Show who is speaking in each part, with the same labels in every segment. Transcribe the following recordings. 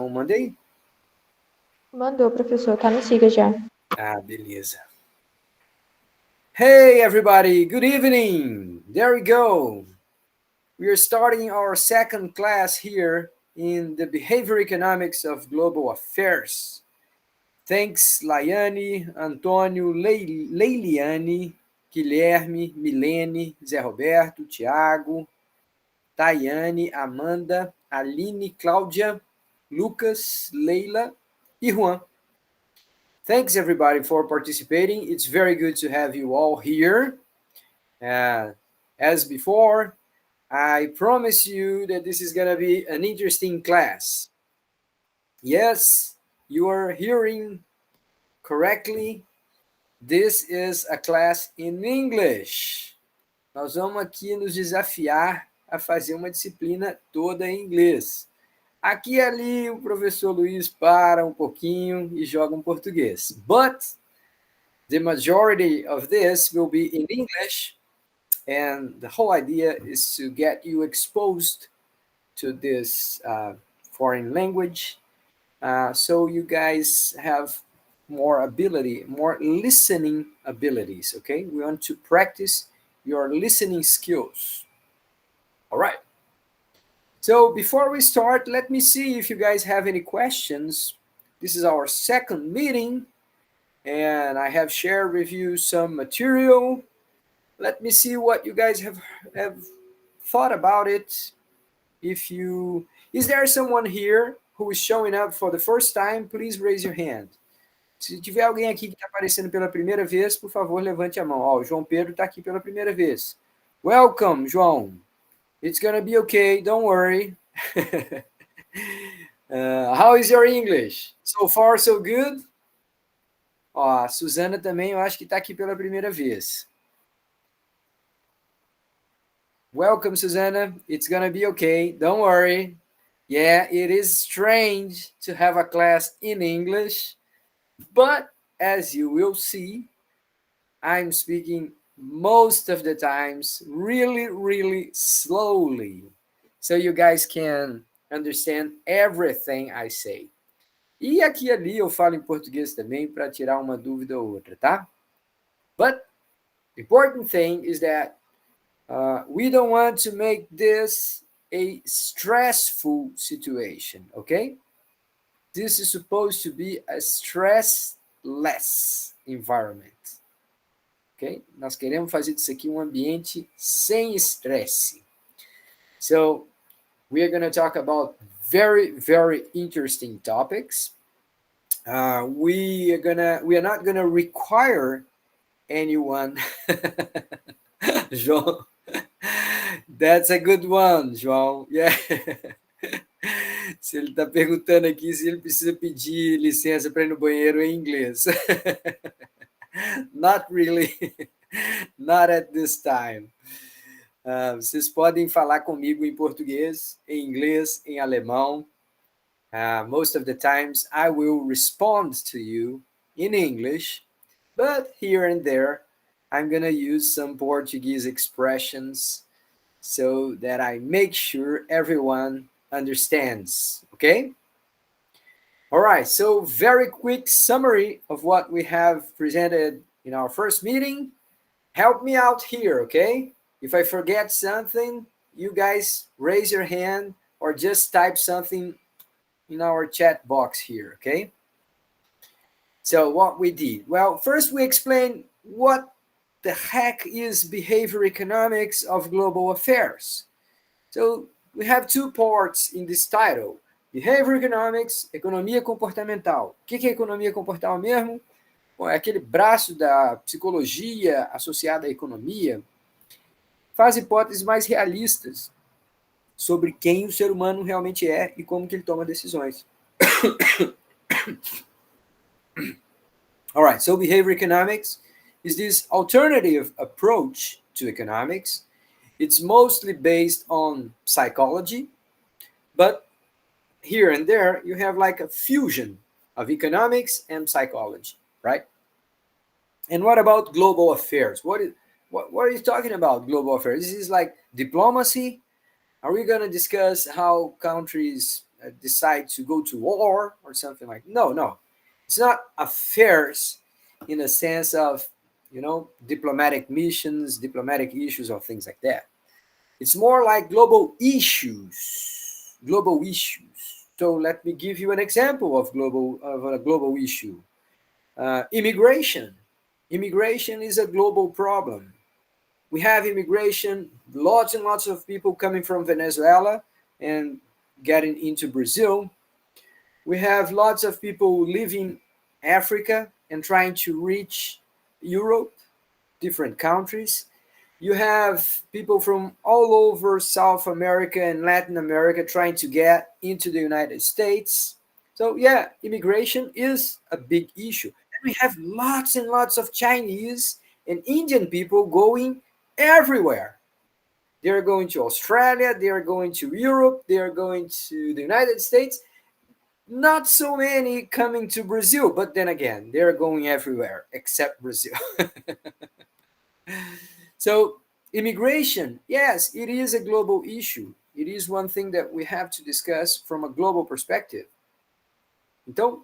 Speaker 1: Mandei?
Speaker 2: Mandou, professor. Tá no siga já.
Speaker 1: Ah, beleza. Hey, everybody. Good evening. There we go. We are starting our second class here in the Behavior Economics of Global Affairs. Thanks, Laiane, Antônio, Leiliane, Guilherme, Milene, Zé Roberto, Tiago, Tayane, Amanda, Aline, Cláudia, Lucas, Leila e Juan. Thanks, everybody, for participating. It's very good to have you all here. As before, I promise you that this is going to be an interesting class. Yes, you are hearing correctly. This is a class in English. Nós vamos aqui nos desafiar a fazer uma disciplina toda em inglês. Aqui e ali o professor Luiz para um pouquinho e joga um português. But the majority of this will be in English, and the whole idea is to get you exposed to this foreign language, so you guys have more ability, more listening abilities, okay? We want to practice your listening skills. All right. So before we start, let me see if you guys have any questions. This is our second meeting, and I have shared with you some material. Let me see what you guys have thought about it. Is there someone here who is showing up for the first time? Please raise your hand. Se tiver alguém aqui que está aparecendo pela primeira vez, por favor, levante a mão. Ó, o João Pedro está aqui pela primeira vez. Welcome, João. It's gonna be okay, don't worry. How is your English? So far, so good? Ó, a Suzana também, eu acho que está aqui pela primeira vez. Welcome, Susanna. It's gonna be okay, don't worry. Yeah, it is strange to have a class in English, but as you will see, I'm speaking most of the times really, really slowly, so you guys can understand everything I say. E aqui e ali eu falo em português também para tirar uma dúvida ou outra, tá? But the important thing is that we don't want to make this a stressful situation, okay? This is supposed to be a stressless environment. Okay? Nós queremos fazer disso aqui um ambiente sem estresse. So, we are going to talk about very, very interesting topics. We are not going to require anyone. João, that's a good one, João. Yeah. Se ele está perguntando aqui se ele precisa pedir licença para ir no banheiro em inglês. Not really. Not at this time. Vocês podem falar comigo em português, em inglês, em alemão. Most of the times I will respond to you in English, but here and there I'm going to use some Portuguese expressions so that I make sure everyone understands, okay? All right, so very quick summary of what we have presented in our first meeting. Help me out here, okay? If I forget something, you guys raise your hand or just type something in our chat box here, okay? So what we did, well, first we explained what the heck is behavior economics of global affairs. So we have two parts in this title. Behavior economics, economia comportamental. O que é economia comportamental mesmo? Bom, é aquele braço da psicologia associada à economia. Faz hipóteses mais realistas sobre quem o ser humano realmente é e como que ele toma decisões. All right, so behavior economics is this alternative approach to economics. It's mostly based on psychology, but here and there you have like a fusion of economics and psychology, right? And what about global affairs? What are you talking about, global affairs? This is like diplomacy. Are we going to discuss how countries decide to go to war or something like that. No, no. It's not affairs in a sense of, diplomatic missions, diplomatic issues, or things like that. It's more like global issues. Global issues. So let me give you an example of a global issue. Immigration. Immigration is a global problem. We have immigration, lots and lots of people coming from Venezuela and getting into Brazil. We have lots of people leaving Africa and trying to reach Europe, different countries. You have people from all over South America and Latin America trying to get into the United States. So, yeah, immigration is a big issue. And we have lots and lots of Chinese and Indian people going everywhere. They're going to Australia, they're going to Europe, they're going to the United States. Not so many coming to Brazil, but then again, they're going everywhere except Brazil. So, immigration, yes, it is a global issue. It is one thing that we have to discuss from a global perspective. Então,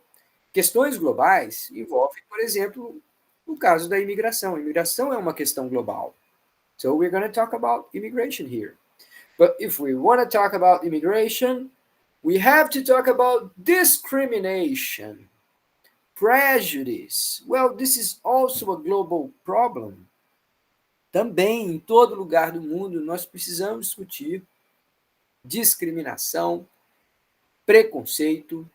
Speaker 1: questões globais envolvem, por exemplo, o caso da imigração. Imigração é uma questão global. So, we're going to talk about immigration here. But if we want to talk about immigration, we have to talk about discrimination, prejudice. Well, this is also a global problem. Também, em todo lugar do mundo, nós precisamos discutir discriminação, preconceito.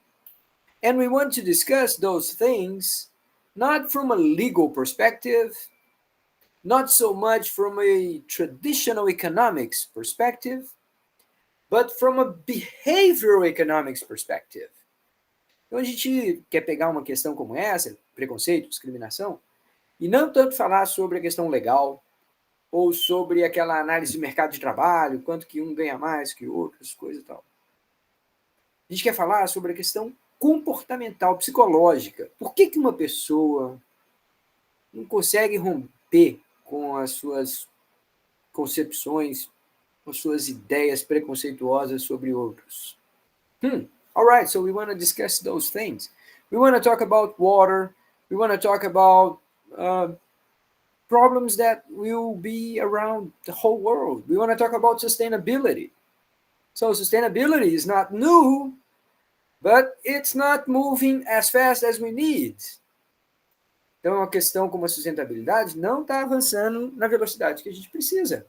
Speaker 1: And we want to discuss those things not from a legal perspective, not so much from a traditional economics perspective, but from a behavioral economics perspective. Então a gente quer pegar uma questão como essa, preconceito, discriminação, e não tanto falar sobre a questão legal, ou sobre aquela análise de mercado de trabalho, quanto que um ganha mais que outros, coisa e tal. A gente quer falar sobre a questão comportamental, psicológica. Por que uma pessoa não consegue romper com as suas concepções, com as suas ideias preconceituosas sobre outros? All right, so we want to discuss those things. We want to talk about water. We want to talk about problems that will be around the whole world. We want to talk about sustainability. So sustainability is not new, but it's not moving as fast as we need. Então, uma questão como a sustentabilidade não está avançando na velocidade que a gente precisa.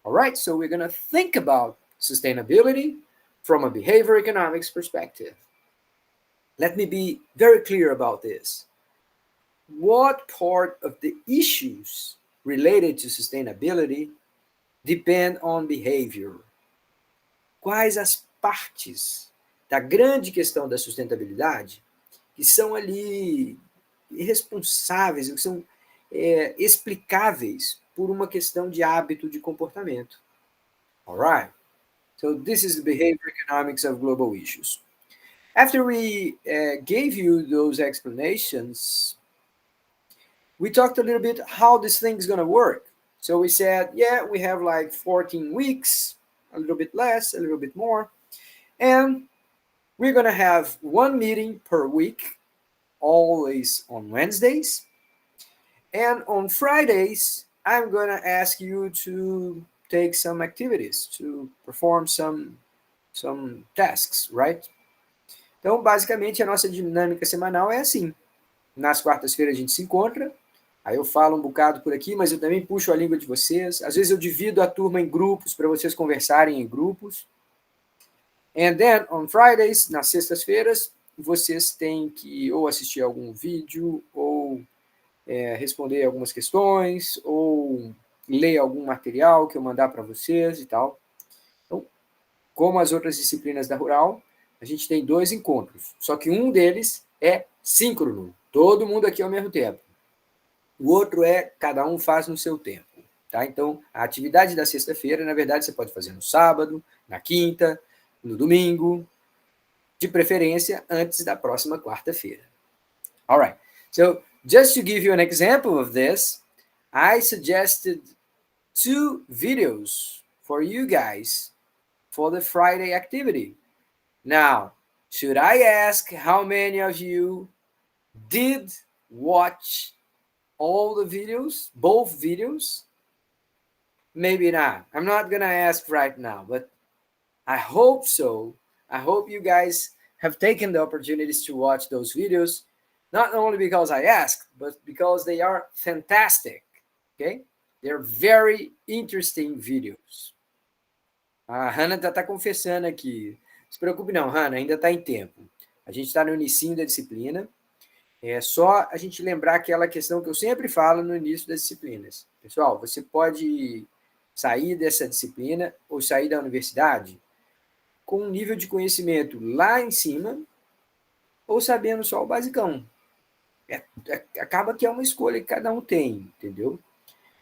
Speaker 1: All right, so we're going to think about sustainability from a behavior economics perspective. Let me be very clear about this. What part of the issues related to sustainability depend on behavior? Quais as partes da grande questão da sustentabilidade que são ali responsáveis, que são explicáveis por uma questão de hábito de comportamento? All right. So this is the behavior economics of global issues. After we gave you those explanations, we talked a little bit how this thing is going to work. So we said, yeah, we have like 14 weeks, a little bit less, a little bit more. And we're going to have one meeting per week, always on Wednesdays. And on Fridays, I'm going to ask you to take some activities, to perform some tasks, right? Então, basicamente, a nossa dinâmica semanal é assim. Nas quartas-feiras a gente se encontra, aí eu falo um bocado por aqui, mas eu também puxo a língua de vocês. Às vezes eu divido a turma em grupos para vocês conversarem em grupos. And then, on Fridays, nas sextas-feiras, vocês têm que ou assistir algum vídeo, ou responder algumas questões, ou ler algum material que eu mandar para vocês e tal. Então, como as outras disciplinas da Rural, a gente tem 2 encontros, só que um deles é síncrono, todo mundo aqui ao mesmo tempo. O outro cada um faz no seu tempo. Tá? Então, a atividade da sexta-feira, na verdade, você pode fazer no sábado, na quinta, no domingo, de preferência antes da próxima quarta-feira. All right. So, just to give you an example of this, I suggested 2 videos for you guys for the Friday activity. Now, should I ask how many of you did watch all the videos, both videos? Maybe not. I'm not gonna ask right now, but I hope so. I hope you guys have taken the opportunities to watch those videos, not only because I asked, but because they are fantastic. Okay? They're very interesting videos. A Hannah tá confessando aqui. Não se preocupe não, Hannah, ainda está em tempo. A gente está no início da disciplina. É só a gente lembrar aquela questão que eu sempre falo no início das disciplinas. Pessoal, você pode sair dessa disciplina ou sair da universidade com um nível de conhecimento lá em cima ou sabendo só o basicão. Acaba que é uma escolha que cada um tem, entendeu?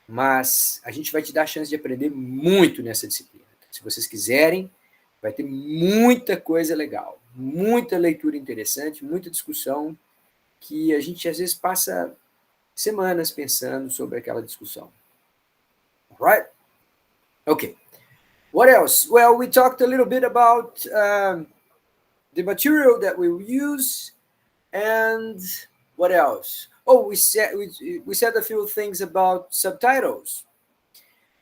Speaker 1: Mas a gente vai te dar a chance de aprender muito nessa disciplina. Se vocês quiserem, vai ter muita coisa legal, muita leitura interessante, muita discussão que a gente às vezes passa semanas pensando sobre aquela discussão. Alright? Okay. What else? Well, we talked a little bit about the material that we will use, and what else? Oh, we said a few things about subtitles.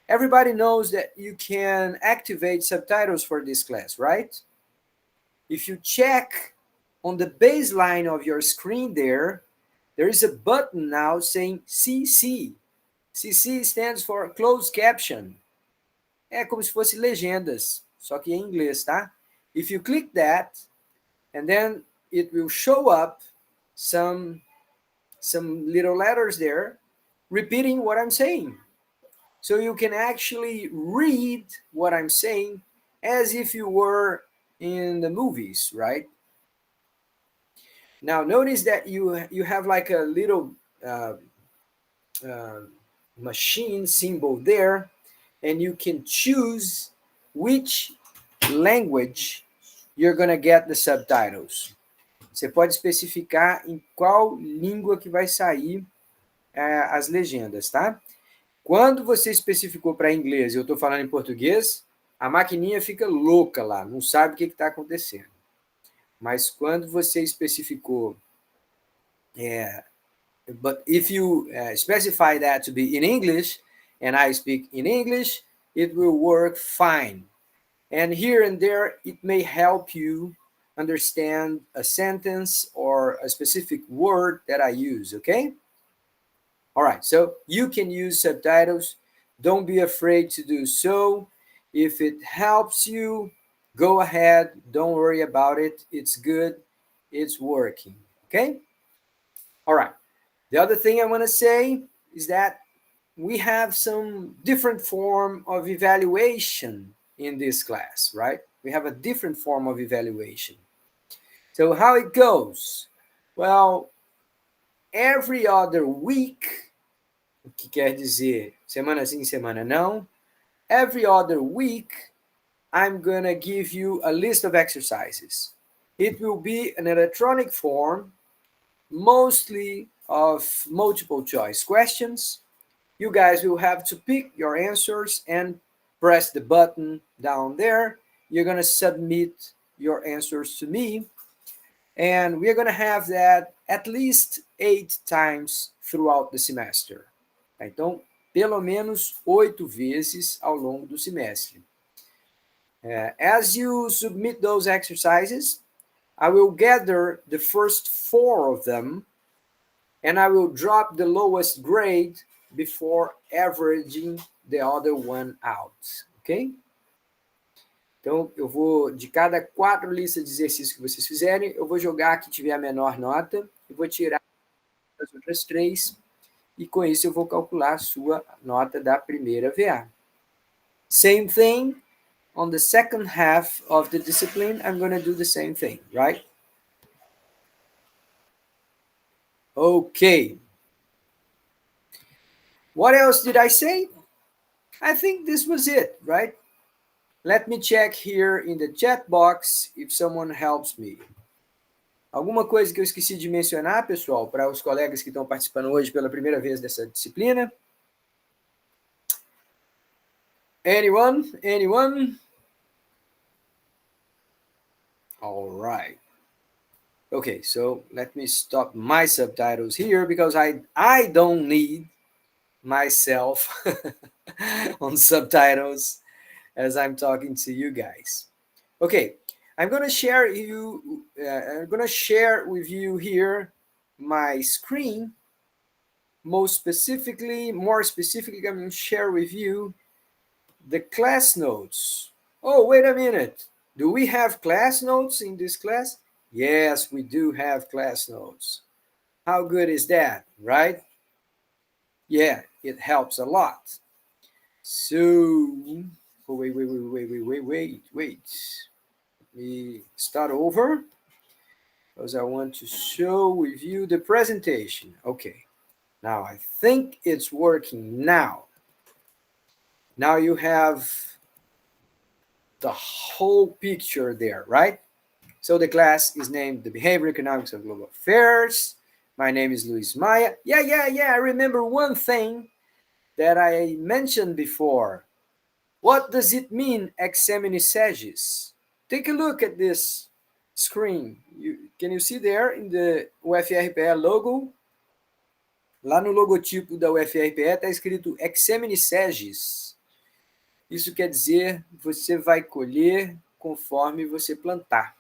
Speaker 1: Everybody knows that you can activate subtitles for this class, right? If you check on the baseline of your screen there is a button now saying CC. CC stands for Closed Caption. É como se fosse legendas, só que em inglês, tá? If you click that, and then it will show up some little letters there repeating what I'm saying. So you can actually read what I'm saying as if you were in the movies, right? Now notice that you have like a little uh, machine symbol there, and you can choose which language you're gonna get the subtitles. Você pode especificar em qual língua que vai sair as legendas, tá? Quando você especificou para inglês e eu estou falando em português, a maquininha fica louca lá, não sabe o que está acontecendo. Mas quando você especificou, but if you specify that to be in English, and I speak in English, it will work fine. And here and there, it may help you understand a sentence or a specific word that I use, okay? All right, so you can use subtitles. Don't be afraid to do so. If it helps you, go ahead. Don't worry about it. It's good. It's working, okay? All right. The other thing I want to say is that we have some different form of evaluation in this class, right? We have a different form of evaluation. So how it goes? Well, every other week, o que quer dizer semana sim, semana não, every other week, I'm gonna give you a list of exercises. It will be an electronic form, mostly of multiple choice questions. You guys will have to pick your answers and press the button down there. You're gonna submit your answers to me, and we're gonna have that at least 8 times throughout the semester. Então, pelo menos 8 vezes ao longo do semestre. As you submit those exercises, I will gather the first 4 of them, and I will drop the lowest grade before averaging the other one out, ok? Então, eu vou, de cada 4 listas de exercícios que vocês fizerem, eu vou jogar a que tiver a menor nota e vou tirar as outras 3, e com isso eu vou calcular a sua nota da primeira VA. Same thing on the second half of the discipline, I'm going to do the same thing, right? Okay. What else did I say? I think this was it, right? Let me check here in the chat box if someone helps me. Alguma coisa que eu esqueci de mencionar, pessoal, para os colegas que estão participando hoje pela primeira vez dessa disciplina? Anyone? Anyone? All right. Okay, so let me stop my subtitles here because I don't need myself on subtitles as I'm talking to you guys. Okay, I'm gonna share with you here my screen. More specifically, I'm gonna share with you the class notes. Oh, wait a minute. Do we have class notes in this class? Yes, we do have class notes. How good is that, right? Yeah, it helps a lot. So, oh, wait. Let me start over because I want to show with you the presentation. Okay, now I think it's working now. Now you have the whole picture there, right? So the class is named The Behavioral Economics of Global Affairs. My name is Luis Maya. Yeah. I remember one thing that I mentioned before. What does it mean, examine sages? Take a look at this screen. Can you see there in the UFRPE logo? Lá no logotipo da UFRPE está escrito examine sages. Isso quer dizer você vai colher conforme você plantar.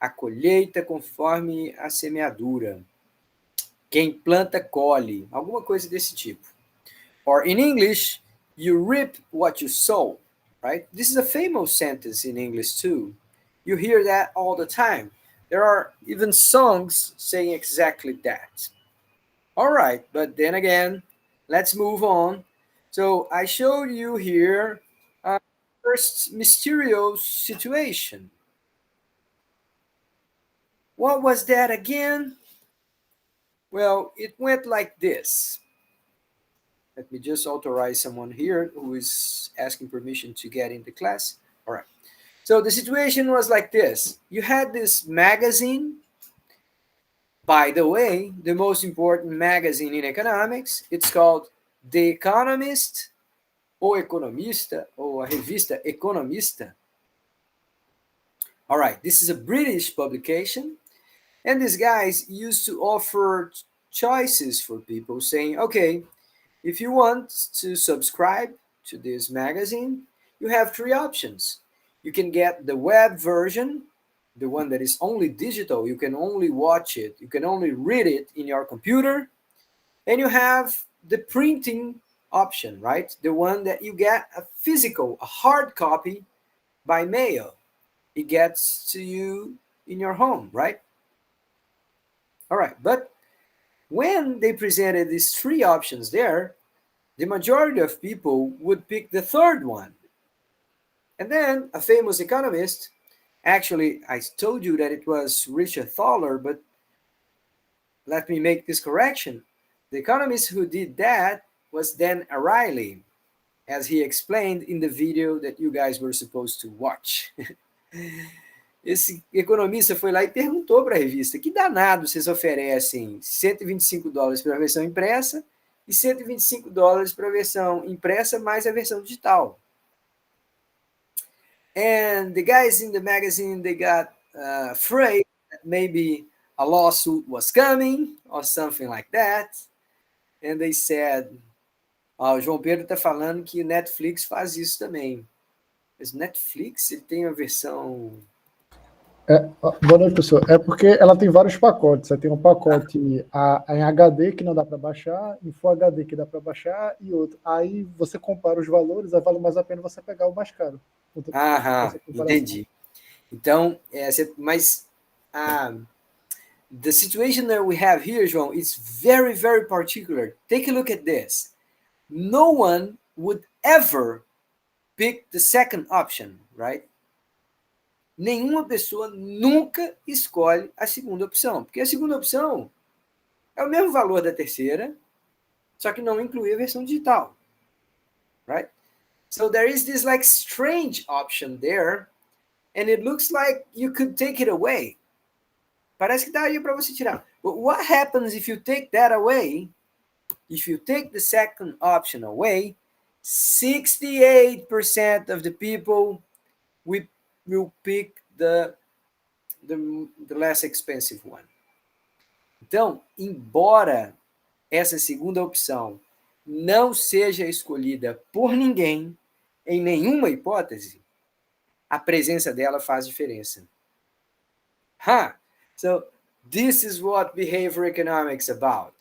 Speaker 1: A colheita conforme a semeadura. Quem planta, colhe. Alguma coisa desse tipo. Or in English, you reap what you sow, right? This is a famous sentence in English too. You hear that all the time. There are even songs saying exactly that. All right, but then again, let's move on. So I showed you here first mysterious situation. What was that again? Well, it went like this. Let me just authorize someone here who is asking permission to get in the class. All right. So the situation was like this. You had this magazine. By the way, the most important magazine in economics, it's called The Economist, ou Economista, ou a revista Economista. All right, this is a British publication, and these guys used to offer choices for people saying, okay, if you want to subscribe to this magazine, you have three options. You can get the web version, the one that is only digital, you can only watch it, you can only read it in your computer, and you have the printing option, right? The one that you get a physical, a hard copy by mail. It gets to you in your home, right? All right, but when they presented these three options there, the majority of people would pick the third one. And then a famous economist, actually, I told you that it was Richard Thaler, but let me make this correction. The economist who did that was Dan Ariely, as he explained in the video that you guys were supposed to watch. Esse economista foi lá e perguntou para a revista: que danado vocês oferecem US$ 125 para a versão impressa e US$ 125 para a versão impressa mais a versão digital. And the guys in the magazine, they got afraid that maybe a lawsuit was coming or something like that. And they said, o João Pedro está falando que o Netflix faz isso também. Mas o Netflix ele tem a versão...
Speaker 3: Boa noite, professor. É porque ela tem vários pacotes. Você tem um pacote em HD que não dá para baixar, em Full HD que dá para baixar e outro. Aí você compara os valores, aí vale mais a pena você pegar o mais caro.
Speaker 1: Entendi. Então, mas the situation that we have here, João, is very, very particular. Take a look at this. No one would ever pick the second option, right? Nenhuma pessoa nunca escolhe a segunda opção, porque a segunda opção é o mesmo valor da terceira, só que não inclui a versão digital, right? So there is this like strange option there, and it looks like you could take it away. Parece que daria para você tirar. But what happens if you take that away? If you take the second option away, 68% of the people will pick the the less expensive one. Então, embora essa segunda opção não seja escolhida por ninguém em nenhuma hipótese, a presença dela faz diferença. So this is what behavior economics about.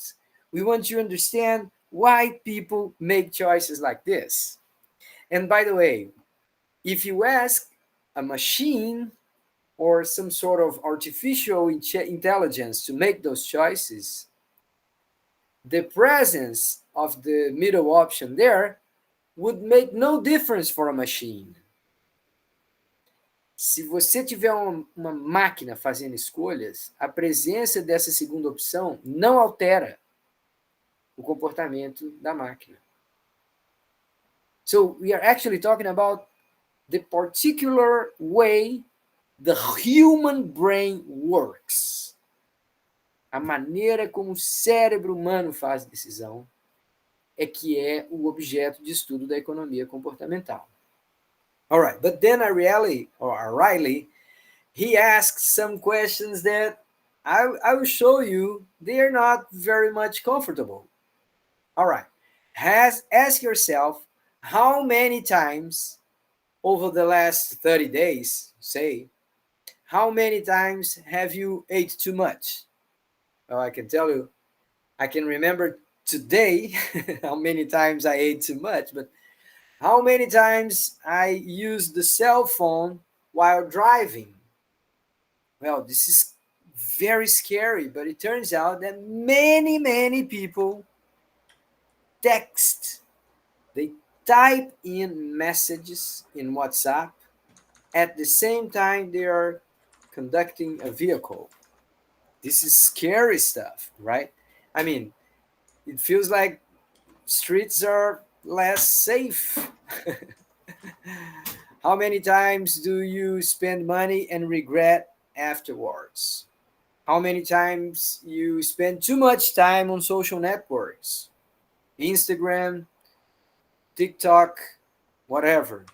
Speaker 1: We want to understand why people make choices like this. And by the way, if you ask a machine or some sort of artificial intelligence to make those choices, the presence of the middle option there would make no difference for a machine. Se você tiver uma máquina fazendo escolhas, a presença dessa segunda opção não altera o comportamento da máquina. So we are actually talking about the particular way the human brain works. A maneira como o cérebro humano faz decisão é que é o objeto de estudo da economia comportamental. All right, but then Riley, he asks some questions that I will show you they're not very much comfortable. All right, ask yourself how many times over the last 30 days, say, how many times have you ate too much? Well, I can tell you, I can remember today how many times I ate too much, but how many times I used the cell phone while driving? Well, this is very scary, but it turns out that many people text. They type in messages in WhatsApp at the same time they are conducting a vehicle. This is scary stuff, right? I mean, it feels like streets are less safe. How many times do you spend money and regret afterwards? How many times you spend too much time on social networks? Instagram, TikTok, whatever.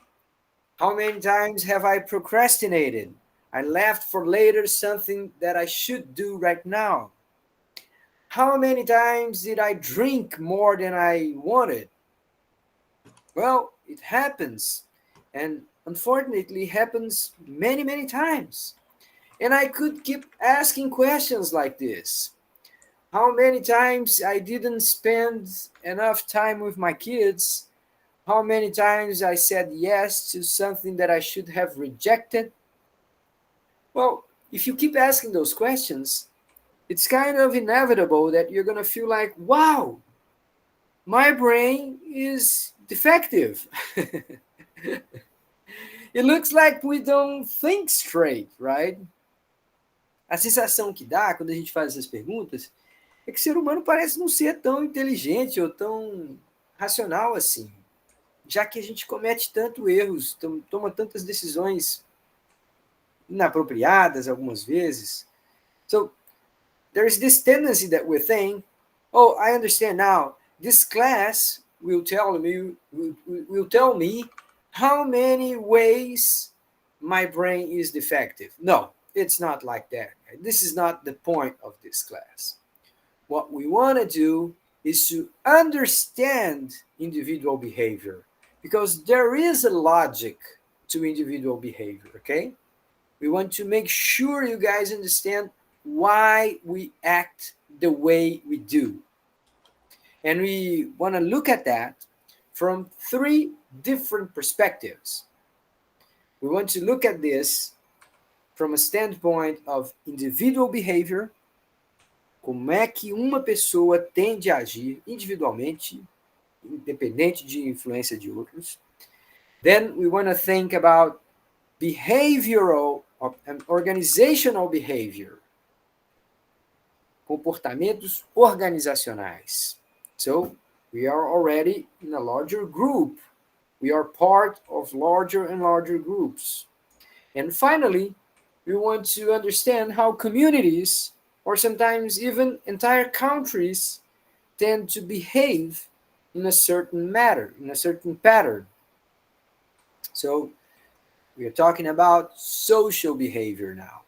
Speaker 1: How many times have I procrastinated? I left for later something that I should do right now. How many times did I drink more than I wanted? Well, it happens. And unfortunately, happens many times. And I could keep asking questions like this. How many times I didn't spend enough time with my kids? How many times I said yes to something that I should have rejected? Well, if you keep asking those questions, it's kind of inevitable that you're going to feel like, wow, my brain is defective. It looks like we don't think straight, right? A sensação que dá quando a gente faz essas perguntas é que o ser humano parece não ser tão inteligente ou tão racional assim, já que a gente comete tantos erros, toma tantas decisões inapropriadas algumas vezes. So there's this tendency that we think, oh, I understand now. This class will tell me how many ways my brain is defective. No, it's not like that. This is not the point of this class. What we want to do is to understand individual behavior, because there is a logic to individual behavior, okay? We want to make sure you guys understand why we act the way we do. And we want to look at that from three different perspectives. We want to look at this from a standpoint of individual behavior, como é que uma pessoa tende a agir individualmente, independente de influência de outros. Then we want to think about behavioral and organizational behavior, comportamentos organizacionais. So we are already in a larger group. We are part of larger and larger groups. And finally, we want to understand how communities, or sometimes even entire countries, tend to behave in a certain manner, in a certain pattern. So we are talking about social behavior now.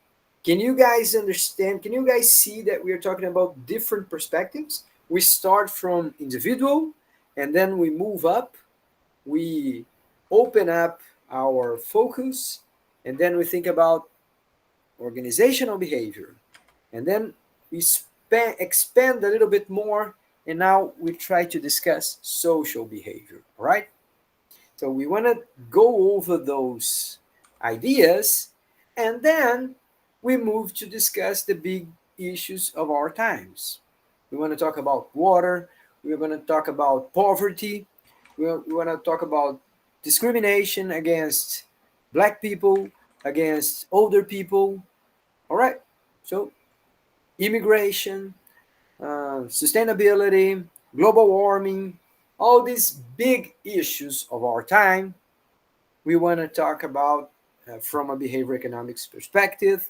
Speaker 1: Can you guys understand? Can you guys see that we are talking about different perspectives? We start from individual and then we move up, we open up our focus, and then we think about organizational behavior. And then we expand a little bit more, and now we try to discuss social behavior, all right? So we want to go over those ideas, and then we move to discuss the big issues of our times. We want to talk about water, we're going to talk about poverty, we want to talk about discrimination against black people, against older people, all right? So immigration, sustainability, global warming, all these big issues of our time, we want to talk about from a behavior economics perspective,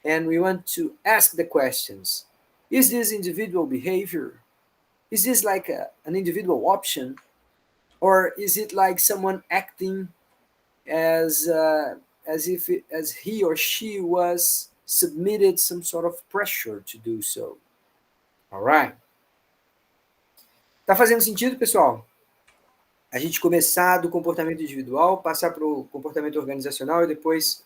Speaker 1: and we want to ask the questions: is this individual behavior? Is this like an individual option, or is it like someone acting as as he or she was submitted some sort of pressure to do so? All right. Tá fazendo sentido, pessoal? A gente começar do comportamento individual, passar para o comportamento organizacional e depois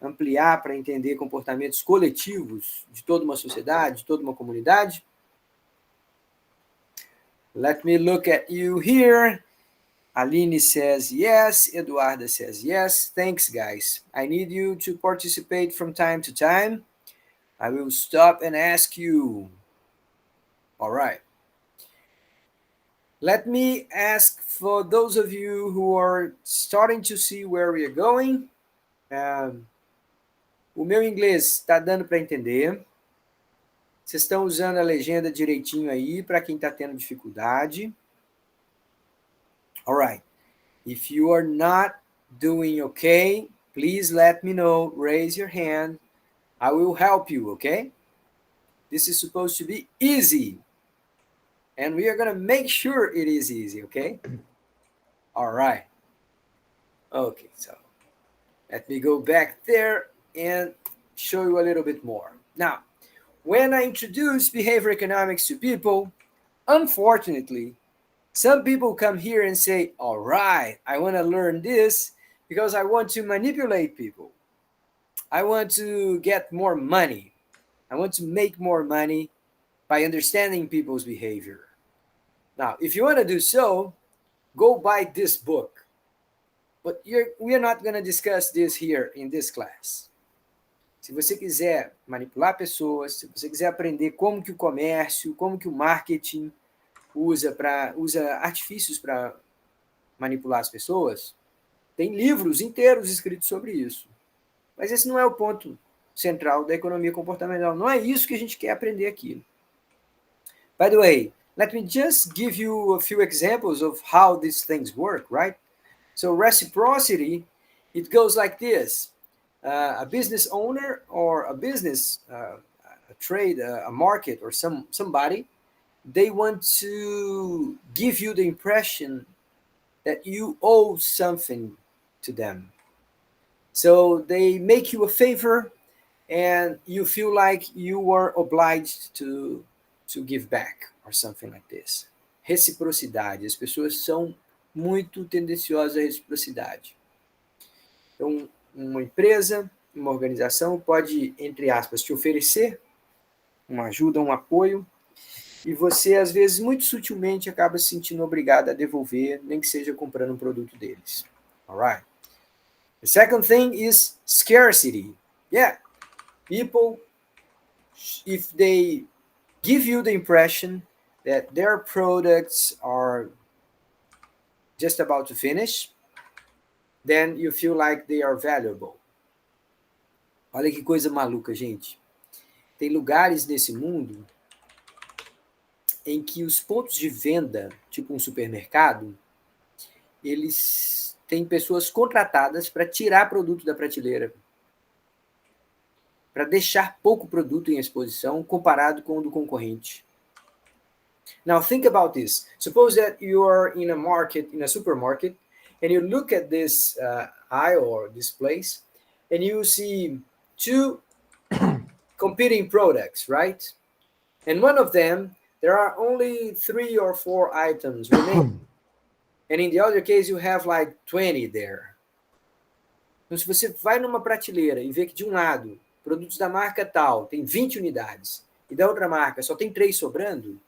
Speaker 1: ampliar para entender comportamentos coletivos de toda uma sociedade, de toda uma comunidade? Let me look at you here. Aline says yes. Eduarda says yes. Thanks, guys. I need you to participate from time to time. I will stop and ask you. All right. Let me ask for those of you who are starting to see where we are going. O meu inglês está dando para entender. Vocês estão usando a legenda direitinho aí para quem está tendo dificuldade. All right. If you are not doing okay, please let me know. Raise your hand. I will help you, okay? This is supposed to be easy. And we are going to make sure it is easy, okay? All right. Okay, so let me go back there and show you a little bit more. Now, when I introduce behavior economics to people, unfortunately, some people come here and say, all right, I want to learn this because I want to manipulate people. I want to get more money. I want to make more money by understanding people's behavior. Now, if you want to do so, go buy this book. But we are not going to discuss this here in this class. Se você quiser manipular pessoas, se você quiser aprender como que o comércio, como que o marketing usa artifícios para manipular as pessoas, tem livros inteiros escritos sobre isso. Mas esse não é o ponto central da economia comportamental. Não é isso que a gente quer aprender aqui. By the way, let me just give you a few examples of how these things work, right? So reciprocity, it goes like this. A business owner or a business, a trade, a market, or somebody, they want to give you the impression that you owe something to them. So they make you a favor and you feel like you were obliged to give back or something like this. Reciprocidade. As pessoas são muito tendenciosas à reciprocidade. Então, uma empresa, uma organização pode, entre aspas, te oferecer uma ajuda, um apoio, e você, às vezes, muito sutilmente acaba se sentindo obrigado a devolver, nem que seja comprando um produto deles. All right. The second thing is scarcity. Yeah. People, if they give you the impression that their products are just about to finish, then you feel like they are valuable. Olha que coisa maluca, gente. Tem lugares nesse mundo em que os pontos de venda, tipo um supermercado, eles têm pessoas contratadas para tirar produto da prateleira, para deixar pouco produto em exposição comparado com o do concorrente. Now think about this. Suppose that you are in a market, in a supermarket, and you look at this aisle or this place, and you see two competing products, right? And one of them, there are only 3 or 4 items remaining. And in the other case, you have like 20 there. Então, se você vai numa prateleira e vê que de um lado, produtos da marca tal, tem 20 unidades, e da outra marca só tem 3 sobrando,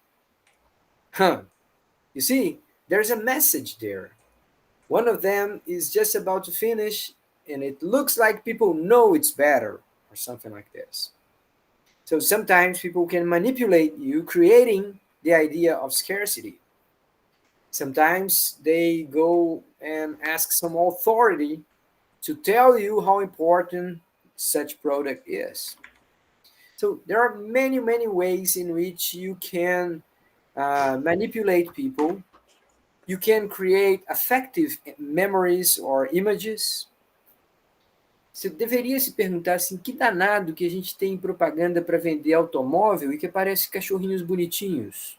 Speaker 1: you see, there's a message there. One of them is just about to finish, and it looks like people know it's better, or something like this. So sometimes people can manipulate you, creating the idea of scarcity. Sometimes they go and ask some authority to tell you how important such product is. So there are many, many ways in which you can manipulate people. You can create affective memories or images. Você deveria se perguntar assim, que danado que a gente tem propaganda para vender automóvel e que aparece cachorrinhos bonitinhos.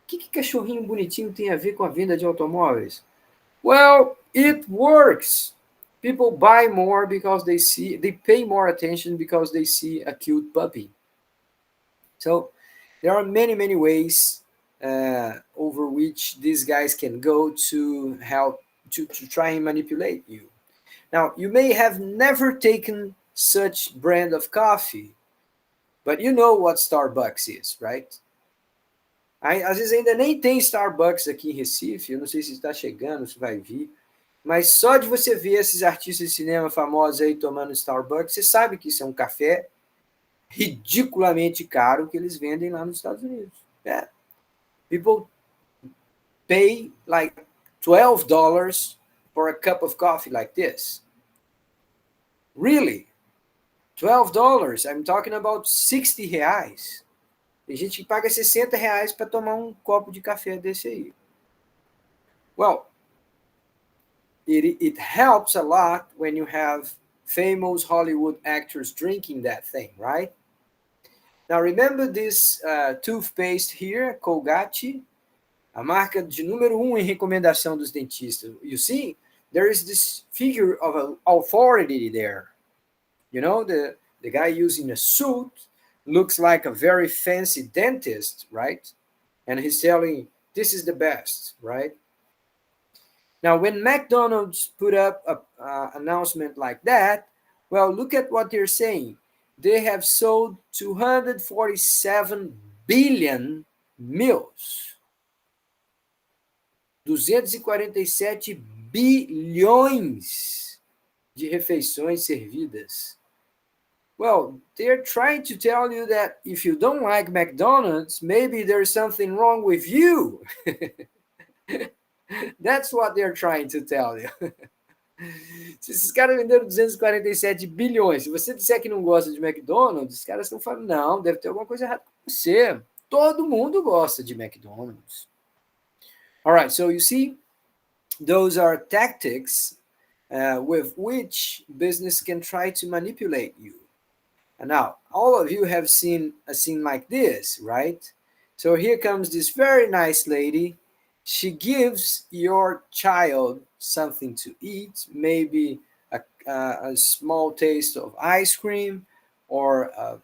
Speaker 1: Que cachorrinho bonitinho tem a ver com a venda de automóveis? Well, it works. People buy more because they pay more attention because they see a cute puppy. So there are many, many ways over which these guys can go to help to try and manipulate you. Now, you may have never taken such brand of coffee, but you know what Starbucks is, right? Às vezes ainda nem tem Starbucks aqui em Recife, eu não sei se está chegando, se vai vir, mas só de você ver esses artistas de cinema famosos aí tomando Starbucks, você sabe que isso é um café ridiculamente caro que eles vendem lá nos Estados Unidos. Yeah. People pay like $12 for a cup of coffee like this. Really? $12? I'm talking about 60 reais. Tem gente que paga 60 reais para tomar um copo de café desse aí. Well, it helps a lot when you have famous Hollywood actors drinking that thing, right? Now remember this toothpaste here, Colgate, a marca de número 1 em recomendação dos dentistas. You see, there is this figure of authority there. You know, the guy using a suit looks like a very fancy dentist, right? And he's telling, this is the best, right? Now, when McDonald's put up an announcement like that, well, look at what they're saying. They have sold 247 billion meals. 247 bilhões de refeições servidas. Well, they're trying to tell you that if you don't like McDonald's, maybe there's something wrong with you. That's what they're trying to tell you. Se esses caras venderam 247 bilhões, se você disser que não gosta de McDonald's, os caras estão falando, não, deve ter alguma coisa errada com você. Todo mundo gosta de McDonald's. All right, so you see, those are tactics with which business can try to manipulate you. And now, all of you have seen a scene like this, right? So here comes this very nice lady. She gives your child something to eat, maybe a small taste of ice cream or a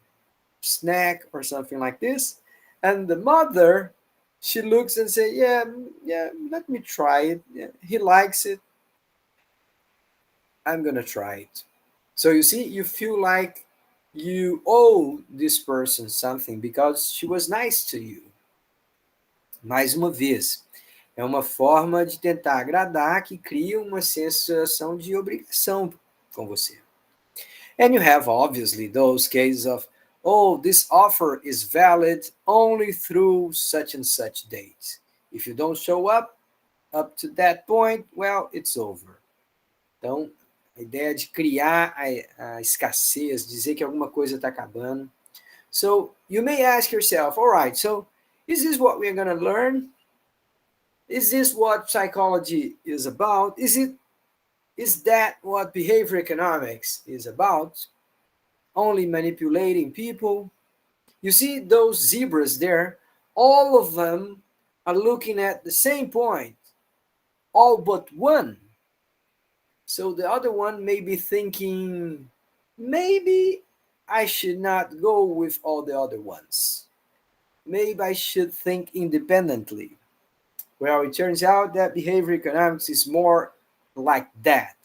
Speaker 1: snack or something like this. And the mother, she looks and says, yeah, let me try it. Yeah, he likes it. I'm going to try it. So you see, you feel like you owe this person something because she was nice to you. Mais uma vez, é uma forma de tentar agradar que cria uma sensação de obrigação com você. And you have obviously those cases of, oh, this offer is valid only through such and such date. If you don't show up to that point, well, it's over. Então, a ideia de criar a escassez, dizer que alguma coisa está acabando. So you may ask yourself, all right, so is this what we're going to learn? Is this what psychology is about? Is that what behavior economics is about? Only manipulating people? You see those zebras there, all of them are looking at the same point, all but one. So the other one may be thinking, maybe I should not go with all the other ones. Maybe I should think independently. Well, it turns out that behavior economics is more like that.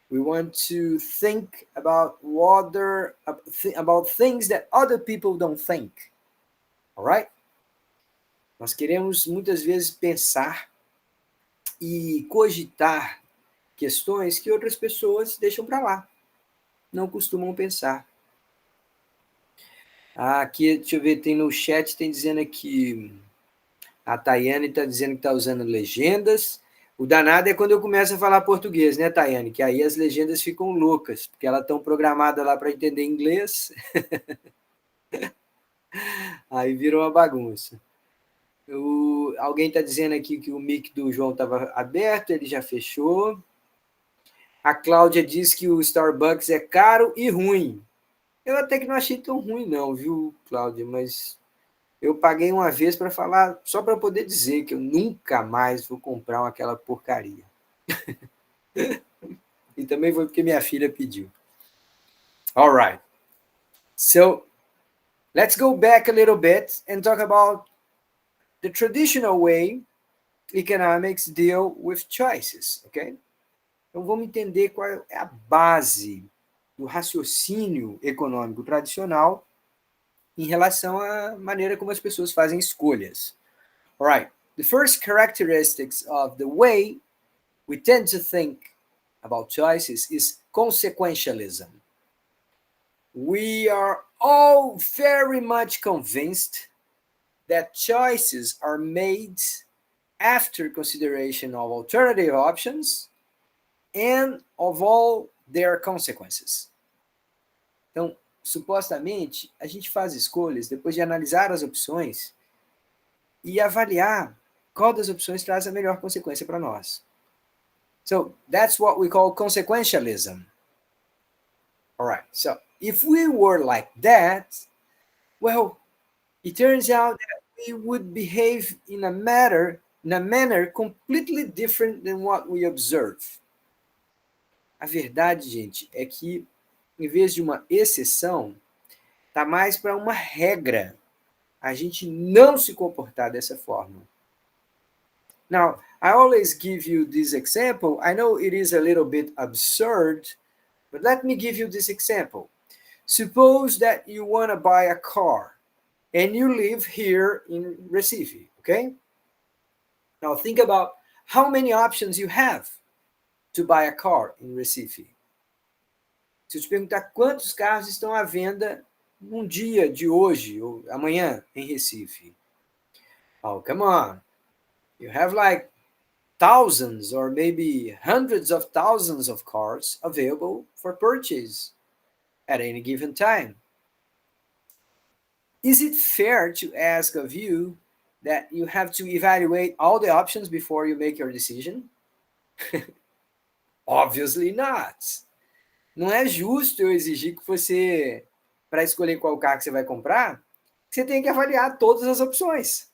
Speaker 1: We want to think about about things that other people don't think. Alright? Nós queremos muitas vezes pensar e cogitar questões que outras pessoas deixam para lá, não costumam pensar. Aqui, deixa eu ver, tem no chat, tem dizendo aqui, a Tayane está dizendo que está usando legendas. O danado é quando eu começo a falar português, né, Tayane? Que aí as legendas ficam loucas, porque elas estão programadas lá para entender inglês. Aí virou uma bagunça. Alguém está dizendo aqui que o mic do João estava aberto, ele já fechou. A Cláudia diz que o Starbucks é caro e ruim. Eu até que não achei tão ruim não, viu, Cláudia? Mas eu paguei uma vez para falar, só para poder dizer que eu nunca mais vou comprar aquela porcaria. E também foi porque minha filha pediu. All right. So, let's go back a little bit and talk about the traditional way economics deal with choices, ok? Então, vamos entender qual é a base do raciocínio econômico tradicional em relação à maneira como as pessoas fazem escolhas. All right. The first characteristics of the way we tend to think about choices is consequentialism. We are all very much convinced that choices are made after consideration of alternative options and of all their consequences. Então, supostamente, a gente faz escolhas depois de analisar as opções e avaliar qual das opções traz a melhor consequência para nós. So, that's what we call consequentialism. All right, so if we were like that, well, it turns out that we would behave in a manner completely different than what we observe. A verdade, gente, é que em vez de uma exceção, tá mais para uma regra. A gente não se comportar dessa forma. Now, I always give you this example. I know it is a little bit absurd, but let me give you this example. Suppose that you want to buy a car and you live here in Recife, okay? Now think about how many options you have to buy a car in Recife. Se eu te perguntar quantos carros estão à venda num dia de hoje ou amanhã em Recife. Oh, come on. You have like thousands or maybe hundreds of thousands of cars available for purchase at any given time. Is it fair to ask of you that you have to evaluate all the options before you make your decision? Obviously not. Não é justo eu exigir que você, para escolher qual carro que você vai comprar, você tem que avaliar todas as opções.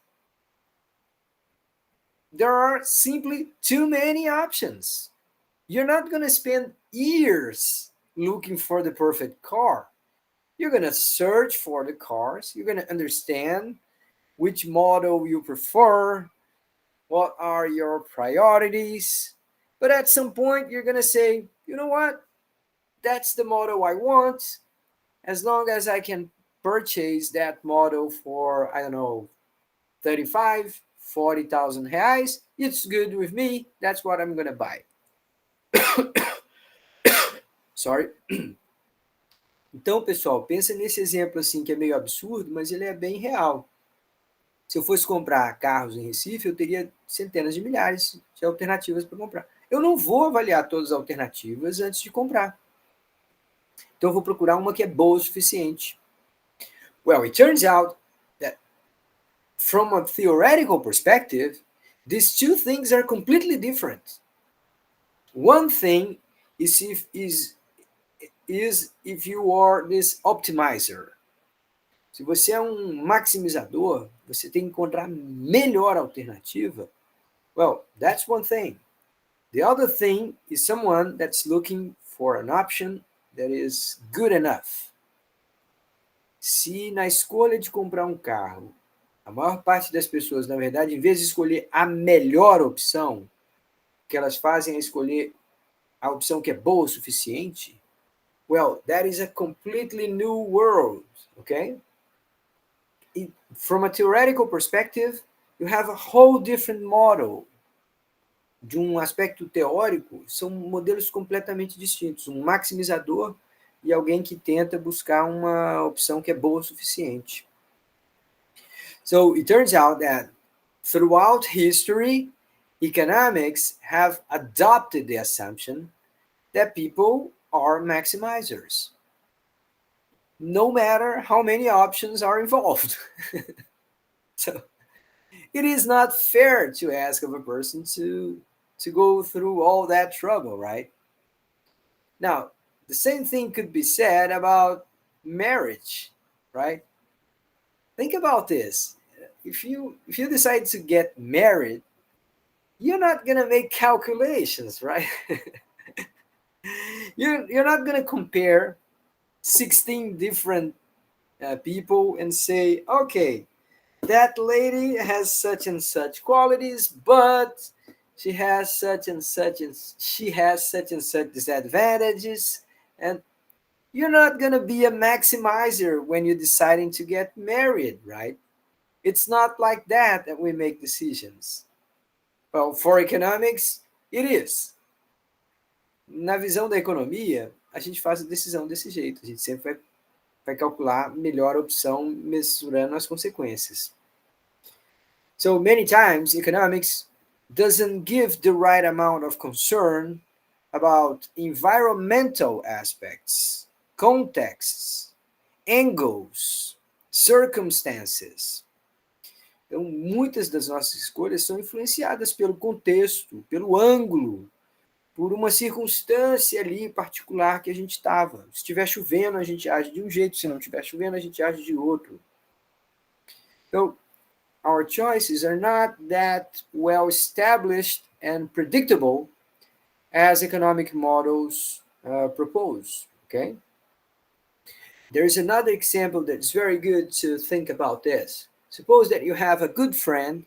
Speaker 1: There are simply too many options. You're not going to spend years looking for the perfect car. You're going to search for the cars. You're going to understand which model you prefer, what are your priorities. But at some point, you're going to say, you know what? That's the model I want. As long as I can purchase that model for, I don't know, 35, 40,000 reais, it's good with me. That's what I'm going to buy. Sorry. Então, pessoal, pensa nesse exemplo assim que é meio absurdo, mas ele é bem real. Se eu fosse comprar carros em Recife, eu teria centenas de milhares de alternativas para comprar. Eu não vou avaliar todas as alternativas antes de comprar. Então, eu vou procurar uma que é boa o suficiente. Well, it turns out that from a theoretical perspective, these two things are completely different. One thing is if you are this optimizer. Se você é um maximizador, você tem que encontrar a melhor alternativa. Well, that's one thing. The other thing is someone that's looking for an option that is good enough. Se na escolha de comprar um carro, a maior parte das pessoas, na verdade, em vez de escolher a melhor opção, o que elas fazem é escolher a opção que é boa o suficiente, well, that is a completely new world, okay? From a theoretical perspective, you have a whole different model. De um aspecto teórico, são modelos completamente distintos. Um maximizador e alguém que tenta buscar uma opção que é boa o suficiente. So it turns out that throughout history, economics have adopted the assumption that people are maximizers, no matter how many options are involved. So it is not fair to ask of a person to go through all that trouble, right? Now, the same thing could be said about marriage, right? Think about this. If you decide to get married, you're not gonna make calculations, right? You're not gonna compare 16 different people and say, okay, that lady has such and such qualities, but she has such and such and she has such and such disadvantages, and you're not going to be a maximizer when you're deciding to get married, right? It's not like that we make decisions. Well, for economics, it is. Na visão da economia, a gente faz a decisão desse jeito. A gente sempre vai calcular a melhor opção mesurando as consequências. So many times, economics doesn't give the right amount of concern about environmental aspects, contexts, angles, circumstances. Então, muitas das nossas escolhas são influenciadas pelo contexto, pelo ângulo, por uma circunstância ali particular que a gente estava. Se estiver chovendo, a gente age de um jeito, se não estiver chovendo, a gente age de outro. Então, our choices are not that well established and predictable as economic models propose, okay? There's another example that's very good to think about this. Suppose that you have a good friend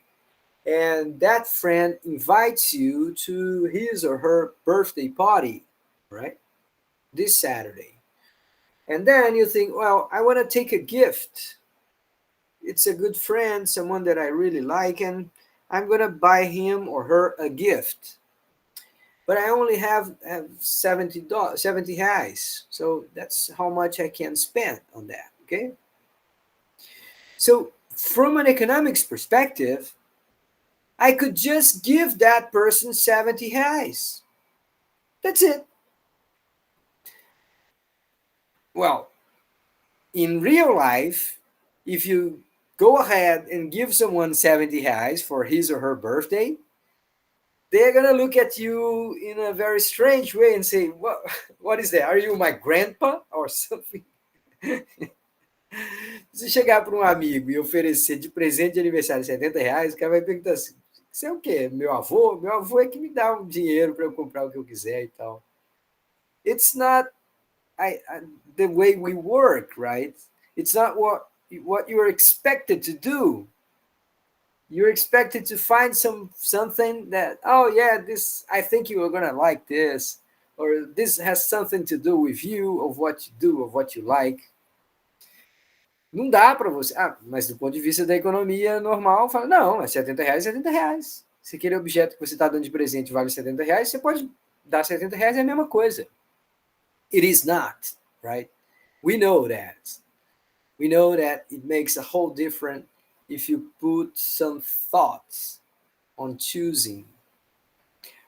Speaker 1: and that friend invites you to his or her birthday party, right? This Saturday. And then you think, well, I want to take a gift. It's a good friend, someone that I really like, and I'm going to buy him or her a gift. But I only have 70 reais. So that's how much I can spend on that, okay? So from an economics perspective, I could just give that person 70 reais. That's it. Well, in real life, if you go ahead and give someone 70 reais for his or her birthday, they're going to look at you in a very strange way and say, what is that? Are you my grandpa or something? Se chegar para um amigo e oferecer de presente de aniversário 70 reais, o cara vai perguntar assim, você é o quê? Meu avô? Meu avô é que me dá um dinheiro para eu comprar o que eu quiser e tal. It's not the way we work, right? It's not what you're expected to do. You're expected to find something that, oh yeah, this, I think you are gonna like this, or this has something to do with you, of what you do, of what you like. Não dá para você. Mas do ponto de vista da economia normal, fala, não, é 70 reais, 70 reais. Se aquele objeto que você está dando de presente vale 70 reais, você pode dar 70 reais, é a mesma coisa. It is not, right? We know that. We know that it makes a whole difference if you put some thoughts on choosing.